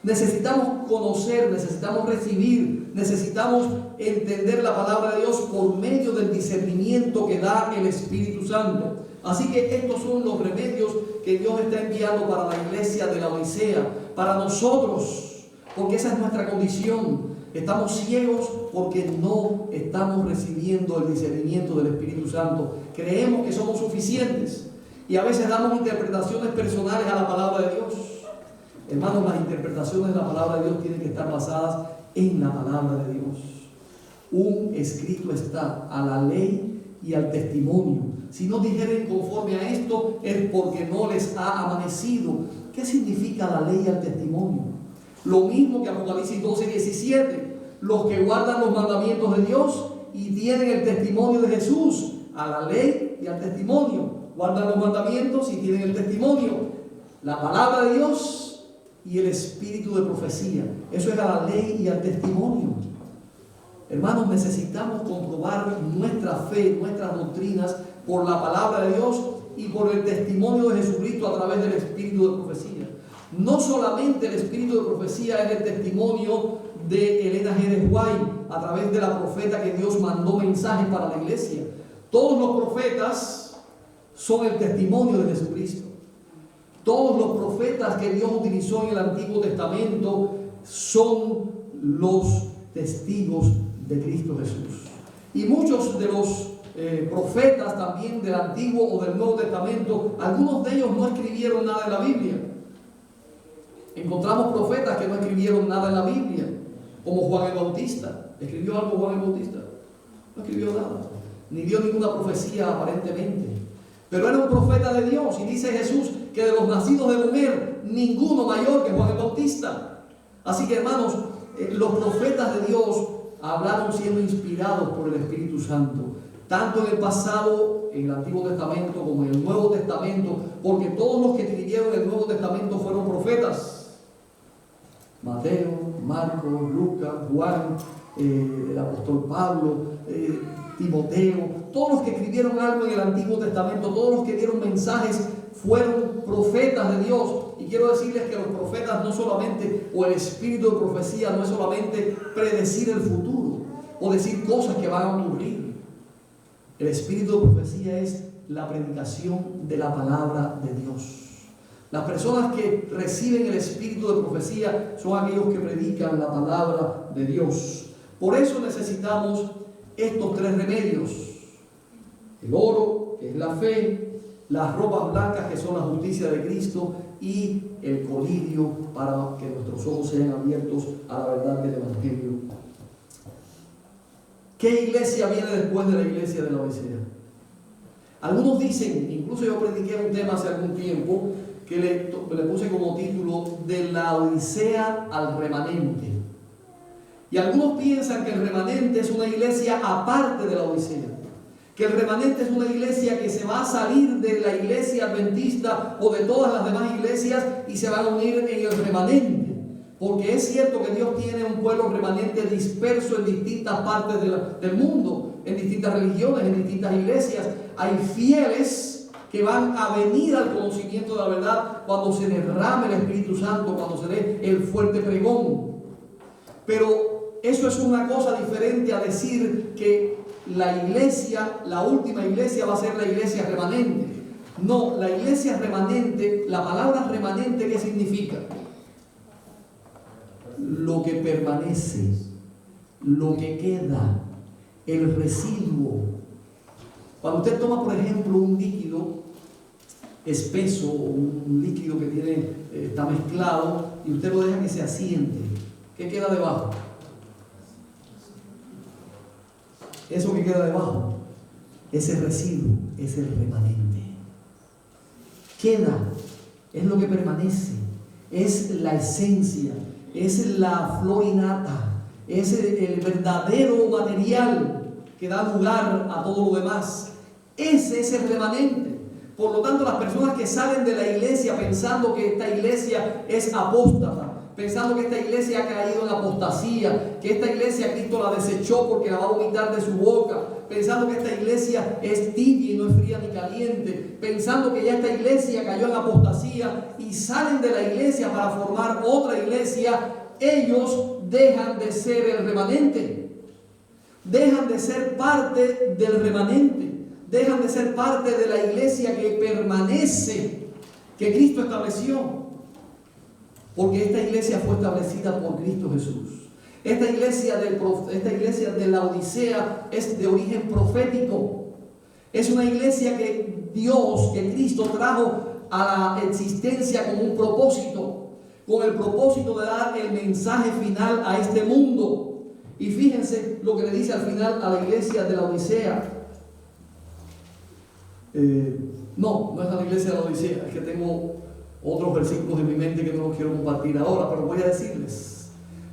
Necesitamos conocer, necesitamos recibir, necesitamos entender la palabra de Dios por medio del discernimiento que da el Espíritu Santo. Así que estos son los remedios que Dios está enviando para la iglesia de la Odisea, para nosotros, porque esa es nuestra condición. Estamos ciegos porque no estamos recibiendo el discernimiento del Espíritu Santo. Creemos que somos suficientes y a veces damos interpretaciones personales a la palabra de Dios. Hermanos, las interpretaciones de la palabra de Dios tienen que estar basadas en la palabra de Dios. Un escrito está a la ley y al testimonio. Si no dijeren conforme a esto, es porque no les ha amanecido. ¿Qué significa la ley y el testimonio? Lo mismo que Apocalipsis 12:17. Los que guardan los mandamientos de Dios y tienen el testimonio de Jesús, a la ley y al testimonio. guardan los mandamientos y tienen el testimonio, la palabra de Dios y el espíritu de profecía. Eso es a la ley y al testimonio. Hermanos, necesitamos comprobar nuestra fe, nuestras doctrinas por la palabra de Dios y por el testimonio de Jesucristo a través del espíritu de profecía. No solamente el espíritu de profecía es el testimonio de Elena G. White a través de la profeta que Dios mandó mensajes para la iglesia. Todos los profetas son el testimonio de Jesucristo. Todos los profetas que Dios utilizó en el Antiguo Testamento son los testigos de Cristo Jesús. Y muchos de los profetas también del Antiguo o del Nuevo Testamento, algunos de ellos no escribieron nada en la Biblia. Encontramos profetas que no escribieron nada en la Biblia, como Juan el Bautista. ¿Escribió algo Juan el Bautista? No escribió nada, ni dio ninguna profecía aparentemente. Pero era un profeta de Dios, y dice Jesús que de los nacidos de mujer, ninguno mayor que Juan el Bautista. Así que, hermanos, los profetas de Dios hablaron siendo inspirados por el Espíritu Santo, tanto en el pasado, en el Antiguo Testamento, como en el Nuevo Testamento, porque todos los que escribieron el Nuevo Testamento fueron profetas. Mateo, Marcos, Lucas, Juan, el apóstol Pablo, Timoteo, todos los que escribieron algo en el Antiguo Testamento, todos los que dieron mensajes fueron profetas de Dios. Y quiero decirles que los profetas no solamente, o el espíritu de profecía no es solamente predecir el futuro o decir cosas que van a ocurrir. El espíritu de profecía es la predicación de la palabra de Dios. Las personas que reciben el espíritu de profecía son aquellos que predican la palabra de Dios. Por eso necesitamos estos tres remedios: el oro, que es la fe; las ropas blancas, que son la justicia de Cristo; y el colirio, para que nuestros ojos sean abiertos a la verdad del Evangelio. ¿Qué iglesia viene después de la iglesia de la Odisea? Algunos dicen, incluso yo prediqué un tema hace algún tiempo, que le puse como título: de la Odisea al remanente. Y algunos piensan que el remanente es una iglesia aparte de la Odisea, que el remanente es una iglesia que se va a salir de la iglesia adventista o de todas las demás iglesias y se van a unir en el remanente. Porque es cierto que Dios tiene un pueblo remanente disperso en distintas partes del mundo, en distintas religiones, en distintas iglesias. Hay fieles que van a venir al conocimiento de la verdad cuando se derrame el Espíritu Santo, cuando se dé el fuerte pregón. Pero eso es una cosa diferente a decir que la iglesia, la última iglesia, va a ser la iglesia remanente. No, la iglesia remanente, la palabra remanente, ¿qué significa? Lo que permanece, lo que queda, el residuo. Cuando usted toma, por ejemplo, un líquido espeso, un líquido que está mezclado, y usted lo deja que se asiente, ¿qué queda debajo? Eso que queda debajo, ese residuo, es el remanente. Queda, es lo que permanece, es la esencia, es la flor innata, es el verdadero material que da lugar a todo lo demás. Ese es el remanente. Por lo tanto, las personas que salen de la iglesia pensando que esta iglesia es apóstata, pensando que esta iglesia ha caído en apostasía, que esta iglesia Cristo la desechó porque la va a vomitar de su boca, pensando que esta iglesia es tibia y no es fría ni caliente, pensando que ya esta iglesia cayó en apostasía y salen de la iglesia para formar otra iglesia, ellos dejan de ser el remanente, dejan de ser parte del remanente, dejan de ser parte de la iglesia que permanece, que Cristo estableció. Porque esta iglesia fue establecida por Cristo Jesús. Esta iglesia de la Odisea es de origen profético. Es una iglesia que Dios, que Cristo trajo a la existencia con un propósito, con el propósito de dar el mensaje final a este mundo. Y fíjense lo que le dice al final a la iglesia de la Odisea. No es a la iglesia de la Odisea, es que tengo otros versículos en mi mente que no los quiero compartir ahora, pero voy a decirles,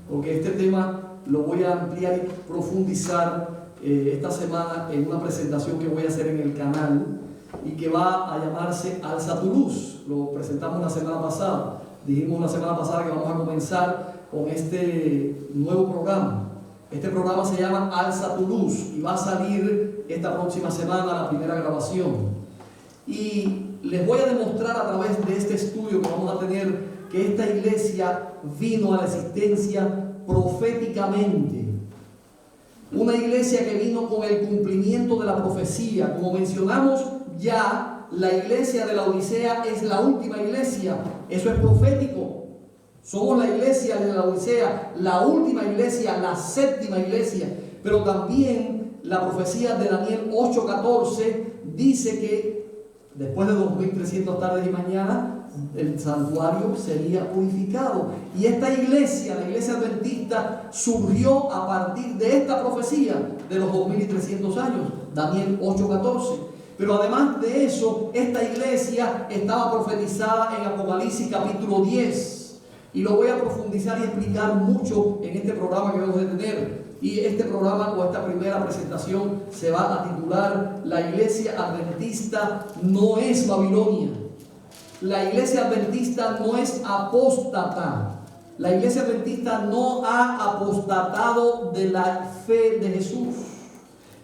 porque este tema lo voy a ampliar y profundizar esta semana en una presentación que voy a hacer en el canal, y que va a llamarse Alza tu Luz. Lo presentamos la semana pasada. Dijimos la semana pasada que vamos a comenzar con este nuevo programa. Este programa se llama Alza tu Luz y va a salir esta próxima semana la primera grabación. Y les voy a demostrar a través de este estudio que vamos a tener que esta iglesia vino a la existencia proféticamente. Una iglesia que vino con el cumplimiento de la profecía. Como mencionamos ya, la iglesia de la Odisea es la última iglesia. Eso es profético. Somos la iglesia de la Odisea, la última iglesia, la séptima iglesia. Pero también la profecía de Daniel 8:14 dice que después de 2300 tardes y mañanas, el santuario sería purificado. Y esta iglesia, la iglesia adventista, surgió a partir de esta profecía de los 2300 años, Daniel 8:14. Pero además de eso, esta iglesia estaba profetizada en Apocalipsis capítulo 10. Y lo voy a profundizar y explicar mucho en este programa que vamos a tener. Y este programa o esta primera presentación se va a titular La iglesia adventista no es Babilonia. La iglesia adventista no es apóstata. La iglesia adventista no ha apostatado de la fe de Jesús.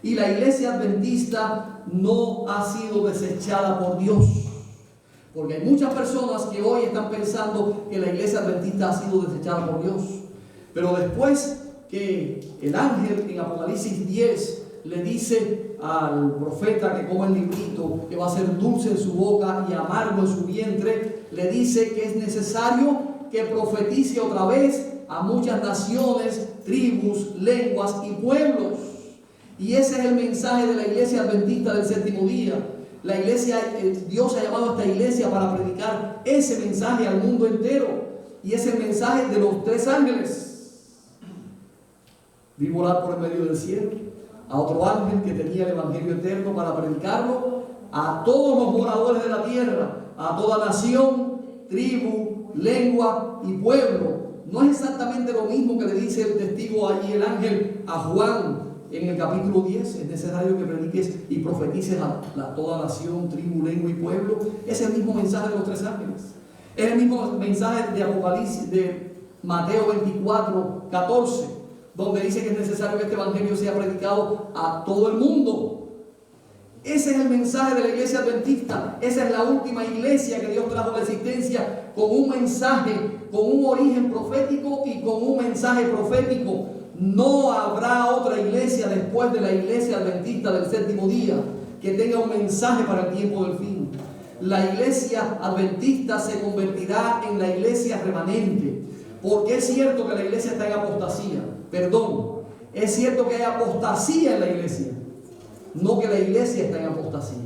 Y la iglesia adventista no ha sido desechada por Dios. Porque hay muchas personas que hoy están pensando que la iglesia adventista ha sido desechada por Dios. Pero después que el ángel en Apocalipsis 10 le dice al profeta que coma el librito, que va a ser dulce en su boca y amargo en su vientre, le dice que es necesario que profetice otra vez a muchas naciones, tribus, lenguas y pueblos. Y ese es el mensaje de la iglesia adventista del séptimo día. La iglesia, Dios ha llamado a esta iglesia para predicar ese mensaje al mundo entero. Y es el mensaje de los tres ángeles. Vi volar por el medio del cielo a otro ángel que tenía el evangelio eterno para predicarlo a todos los moradores de la tierra, a toda nación, tribu, lengua y pueblo. No es exactamente lo mismo que le dice el testigo allí, el ángel, a Juan en el capítulo 10. Es necesario que prediques y profetices a toda nación, tribu, lengua y pueblo. Es el mismo mensaje de los tres ángeles. Es el mismo mensaje de Apocalipsis, de Mateo 24:14, donde dice que es necesario que este evangelio sea predicado a todo el mundo. Ese es el mensaje de la iglesia adventista. Esa es la última iglesia que Dios trajo a la existencia con un mensaje, con un origen profético y con un mensaje profético. No habrá otra iglesia después de la iglesia adventista del séptimo día que tenga un mensaje para el tiempo del fin. La iglesia adventista se convertirá en la iglesia remanente, porque es cierto que la iglesia está en apostasía. Perdón, es cierto que hay apostasía en la iglesia, no que la iglesia está en apostasía.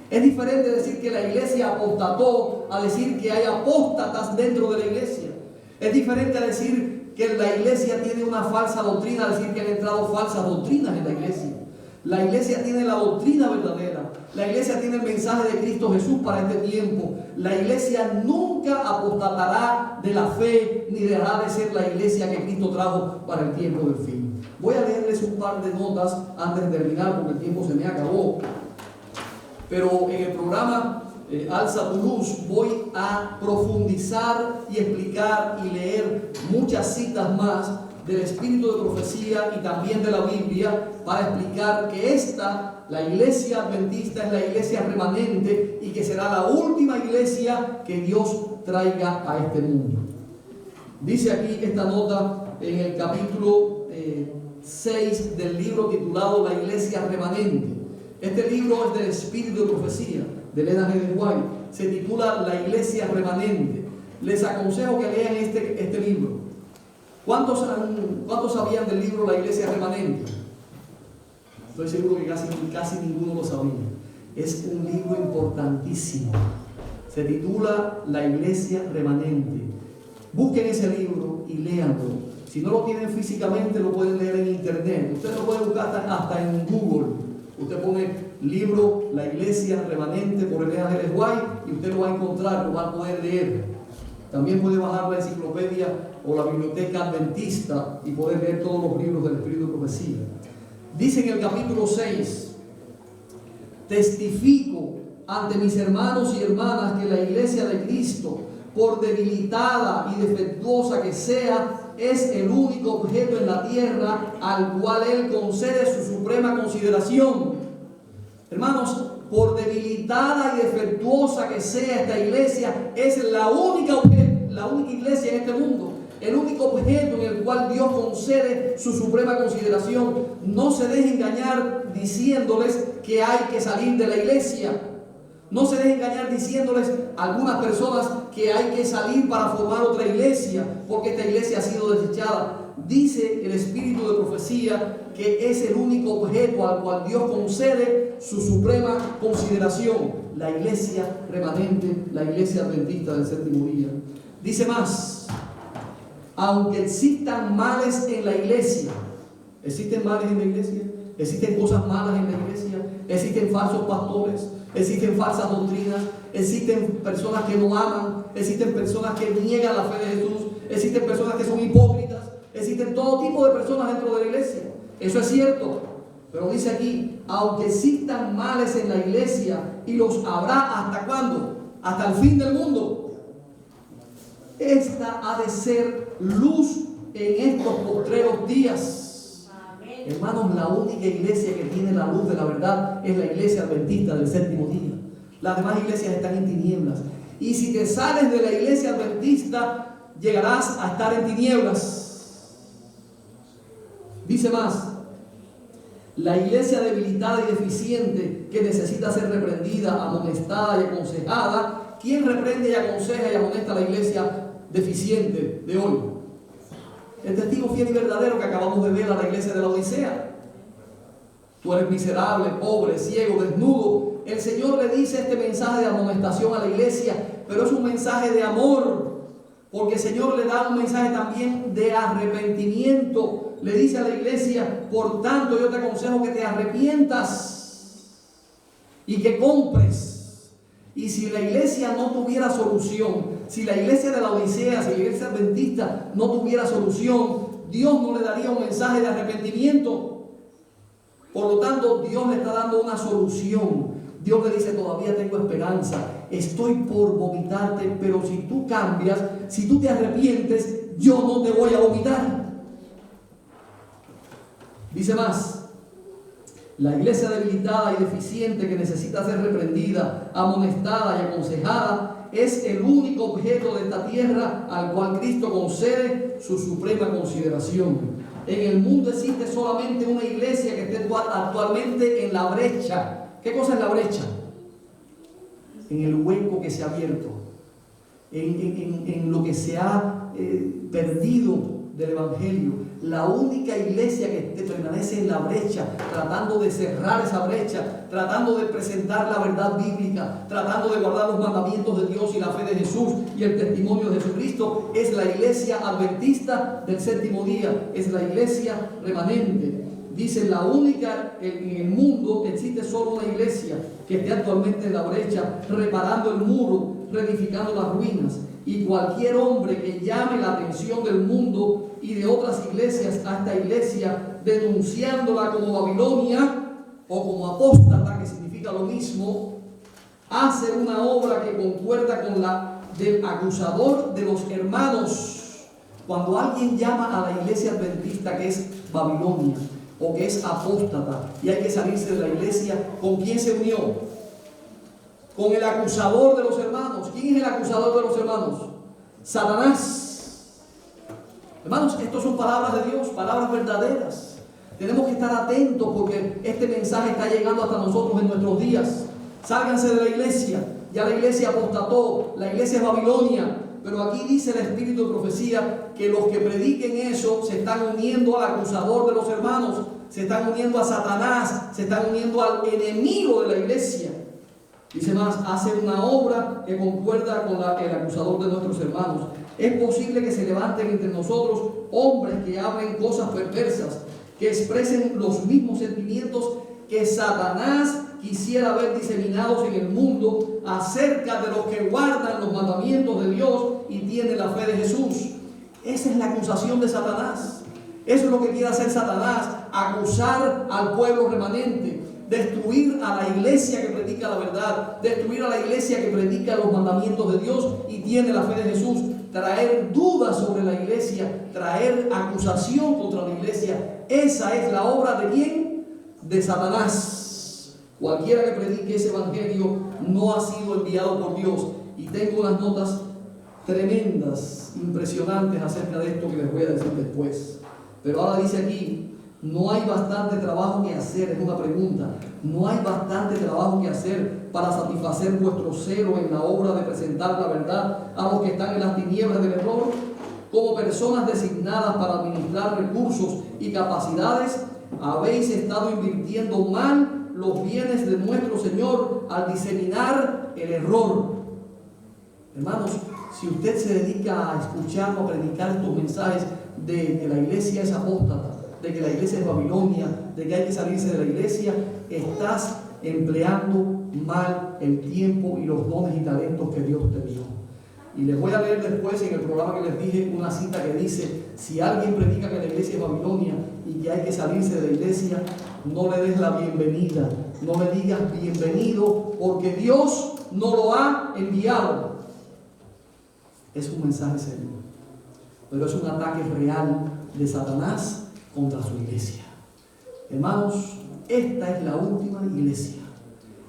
Es diferente decir que la iglesia apostató a decir que hay apóstatas dentro de la iglesia. Es diferente a decir que la iglesia tiene una falsa doctrina, a decir que han entrado falsas doctrinas en la iglesia. La iglesia tiene la doctrina verdadera. La iglesia tiene el mensaje de Cristo Jesús para este tiempo. La iglesia nunca apostatará de la fe, ni dejará de ser la iglesia que Cristo trajo para el tiempo del fin. Voy a leerles un par de notas antes de terminar porque el tiempo se me acabó. Pero en el programa Alza tu Luz voy a profundizar y explicar y leer muchas citas más del espíritu de profecía y también de la Biblia para explicar que la iglesia adventista es la iglesia remanente y que será la última iglesia que Dios traiga a este mundo. Dice aquí esta nota en el capítulo 6 del libro titulado La iglesia remanente. Este libro es del espíritu de profecía de Elena G. White. Se titula La iglesia remanente. Les aconsejo que lean este libro. ¿Cuántos sabían del libro La iglesia remanente? Estoy seguro que casi ninguno lo sabía. Es un libro importantísimo. Se titula La iglesia remanente. Busquen ese libro y léanlo. Si no lo tienen físicamente, lo pueden leer en internet. Usted lo puede buscar hasta en Google. Usted pone libro La iglesia remanente por Elena G. White y usted lo va a encontrar, lo va a poder leer. También puede bajar la enciclopedia o la biblioteca adventista y poder leer todos los libros del espíritu de profecía. Dice en el capítulo 6: testifico ante mis hermanos y hermanas que la iglesia de Cristo, por debilitada y defectuosa que sea, es el único objeto en la tierra al cual Él concede su suprema consideración. Hermanos, por debilitada y defectuosa que sea esta iglesia, es la única iglesia en este mundo, el único objeto en el cual Dios concede su suprema consideración. No se deje engañar diciéndoles que hay que salir de la iglesia. No se deje engañar diciéndoles a algunas personas que hay que salir para formar otra iglesia, porque esta iglesia ha sido desechada. Dice el espíritu de profecía que es el único objeto al cual Dios concede su suprema consideración: la iglesia remanente, la iglesia adventista del séptimo día. Dice más: aunque existan males en la iglesia, ¿existen males en la iglesia? ¿Existen cosas malas en la iglesia? ¿Existen falsos pastores? ¿Existen falsas doctrinas? ¿Existen personas que no aman? ¿Existen personas que niegan la fe de Jesús? ¿Existen personas que son hipócritas? Existen todo tipo de personas dentro de la iglesia. Eso es cierto. Pero dice aquí: aunque existan males en la iglesia, y los habrá, ¿hasta cuándo? Hasta el fin del mundo. Esta ha de ser luz en estos postreros días. Hermanos, la única iglesia que tiene la luz de la verdad es la iglesia adventista del séptimo día. Las demás iglesias están en tinieblas. Y si te sales de la iglesia adventista, llegarás a estar en tinieblas. Dice más: la iglesia debilitada y deficiente, que necesita ser reprendida, amonestada y aconsejada. ¿Quién reprende y aconseja y amonesta a la iglesia deficiente de hoy? El testigo fiel y verdadero que acabamos de ver a la iglesia de la Odisea. Tú eres miserable, pobre, ciego, desnudo. El Señor le dice este mensaje de amonestación a la iglesia, pero es un mensaje de amor, porque el Señor le da un mensaje también de arrepentimiento. Le dice a la iglesia: por tanto, yo te aconsejo que te arrepientas y que compres. Y si la iglesia no tuviera solución, si la iglesia de la Odisea, si la iglesia adventista no tuviera solución, Dios no le daría un mensaje de arrepentimiento. Por lo tanto, Dios le está dando una solución. Dios le dice: todavía tengo esperanza, estoy por vomitarte, pero si tú cambias, si tú te arrepientes, yo no te voy a vomitar. Dice más: la iglesia debilitada y deficiente, que necesita ser reprendida, amonestada y aconsejada, es el único objeto de esta tierra al cual Cristo concede su suprema consideración. En el mundo existe solamente una iglesia que esté actualmente en la brecha. ¿Qué cosa es la brecha? En el hueco que se ha abierto, en lo que se ha perdido del evangelio. La única iglesia que permanece en la brecha, tratando de cerrar esa brecha, tratando de presentar la verdad bíblica, tratando de guardar los mandamientos de Dios y la fe de Jesús y el testimonio de Jesucristo, es la iglesia adventista del séptimo día, es la iglesia remanente. Dice: la única en el mundo, que existe solo una iglesia que esté actualmente en la brecha, reparando el muro, reedificando las ruinas. Y cualquier hombre que llame la atención del mundo y de otras iglesias a esta iglesia, denunciándola como Babilonia o como apóstata, que significa lo mismo, hace una obra que concuerda con la del acusador de los hermanos. Cuando alguien llama a la iglesia adventista que es Babilonia o que es apóstata y hay que salirse de la iglesia, ¿con quién se unió? Con el acusador de los hermanos. ¿Quién es el acusador de los hermanos? Satanás. Hermanos, estas son palabras de Dios, palabras verdaderas. Tenemos que estar atentos porque este mensaje está llegando hasta nosotros en nuestros días. Sálganse de la iglesia. Ya la iglesia apostató, la iglesia es Babilonia. Pero aquí dice el espíritu de profecía que los que prediquen eso se están uniendo al acusador de los hermanos, se están uniendo a Satanás, se están uniendo al enemigo de la iglesia. Dice más: hace una obra que concuerda con el acusador de nuestros hermanos. Es posible que se levanten entre nosotros hombres que hablen cosas perversas, que expresen los mismos sentimientos que Satanás quisiera ver diseminados en el mundo acerca de los que guardan los mandamientos de Dios y tienen la fe de Jesús. Esa es la acusación de Satanás. Eso es lo que quiere hacer Satanás: acusar al pueblo remanente. destruir a la iglesia que predica la verdad, destruir a la iglesia que predica los mandamientos de Dios y tiene la fe de Jesús, traer dudas sobre la iglesia, traer acusación contra la iglesia. Esa es la obra de ¿quién? De Satanás. Cualquiera que predique ese evangelio no ha sido enviado por Dios. Y tengo unas notas tremendas, impresionantes acerca de esto que les voy a decir después. Pero ahora dice aquí, no hay bastante trabajo que hacer, es una pregunta. No hay bastante trabajo que hacer para satisfacer vuestro celo en la obra de presentar la verdad a los que están en las tinieblas del error. Como personas designadas para administrar recursos y capacidades, habéis estado invirtiendo mal los bienes de nuestro Señor al diseminar el error. Hermanos, si usted se dedica a escuchar o a predicar estos mensajes de que la iglesia es apóstata, de que la iglesia es Babilonia, de que hay que salirse de la iglesia, estás empleando mal el tiempo y los dones y talentos que Dios te dio. Y les voy a leer después en el programa que les dije una cita que dice: si alguien predica que la iglesia es Babilonia y que hay que salirse de la iglesia, no le des la bienvenida, no le digas bienvenido, porque Dios no lo ha enviado. Es un mensaje serio, pero es un ataque real de Satanás contra su iglesia. Hermanos, esta es la última iglesia.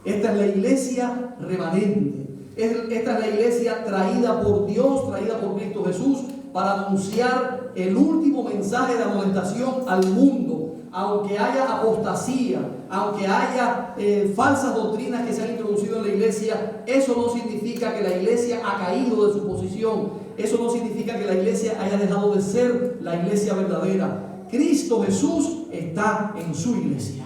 Esta es la iglesia remanente. Esta es la iglesia traída por Dios, traída por Cristo Jesús, para anunciar el último mensaje de amonestación al mundo. Aunque haya apostasía, aunque haya falsas doctrinas que se han introducido en la iglesia, eso no significa que la iglesia ha caído de su posición. Eso no significa que la iglesia haya dejado de ser la iglesia verdadera. Cristo Jesús está en su iglesia.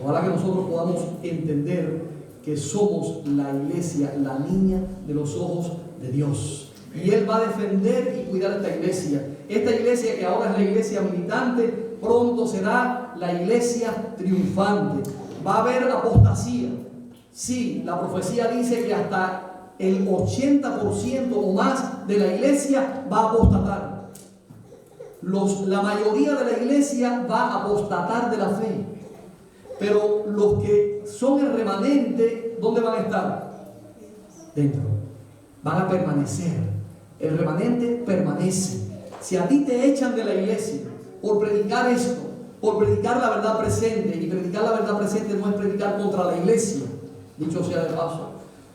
Ojalá que nosotros podamos entender que somos la iglesia, la niña de los ojos de Dios. Y Él va a defender y cuidar esta iglesia. Esta iglesia que ahora es la iglesia militante, pronto será la iglesia triunfante. Va a haber apostasía. Sí, la profecía dice que hasta el 80% o más de la iglesia va a apostatar. La mayoría de la iglesia va a apostatar de la fe. Pero los que son el remanente, ¿dónde van a estar? Dentro. Van a permanecer. El remanente permanece. Si a ti te echan de la iglesia por predicar esto, por predicar la verdad presente, y predicar la verdad presente no es predicar contra la iglesia, dicho sea de paso,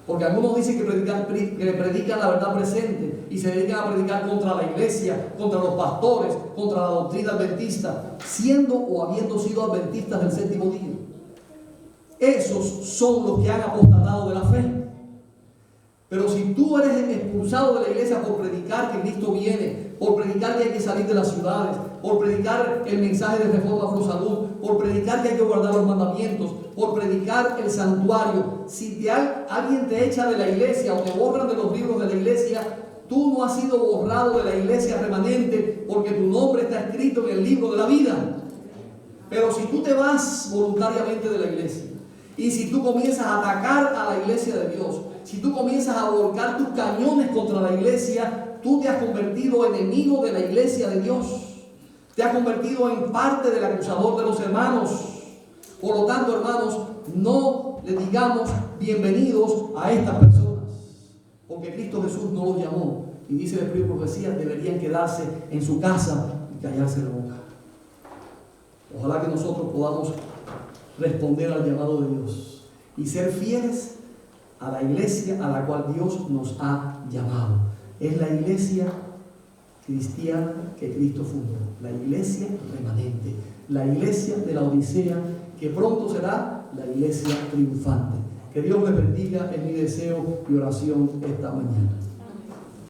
porque algunos dicen que predican la verdad presente y se dedican a predicar contra la iglesia, contra los pastores, contra la doctrina adventista, siendo o habiendo sido adventistas del séptimo día. Esos son los que han apostatado de la fe. Pero si tú eres expulsado de la iglesia por predicar que Cristo viene, por predicar que hay que salir de las ciudades, por predicar el mensaje de reforma pro salud, por predicar que hay que guardar los mandamientos, por predicar el santuario, si alguien te echa de la iglesia o te borran de los libros de la iglesia, tú no has sido borrado de la iglesia remanente, porque tu nombre está escrito en el libro de la vida. Pero si tú te vas voluntariamente de la iglesia, y si tú comienzas a atacar a la iglesia de Dios, si tú comienzas a volcar tus cañones contra la iglesia, tú te has convertido enemigo de la iglesia de Dios. Te has convertido en parte del acusador de los hermanos. Por lo tanto, hermanos, no le digamos bienvenidos a estas personas, porque Cristo Jesús no los llamó. Y dice el Espíritu de profecía, deberían quedarse en su casa y callarse la boca. Ojalá que nosotros podamos responder al llamado de Dios y ser fieles a la iglesia a la cual Dios nos ha llamado. Es la iglesia cristiana que Cristo fundó, la iglesia remanente, la iglesia de la Odisea, que pronto será la iglesia triunfante. Que Dios les bendiga, es mi deseo y oración esta mañana.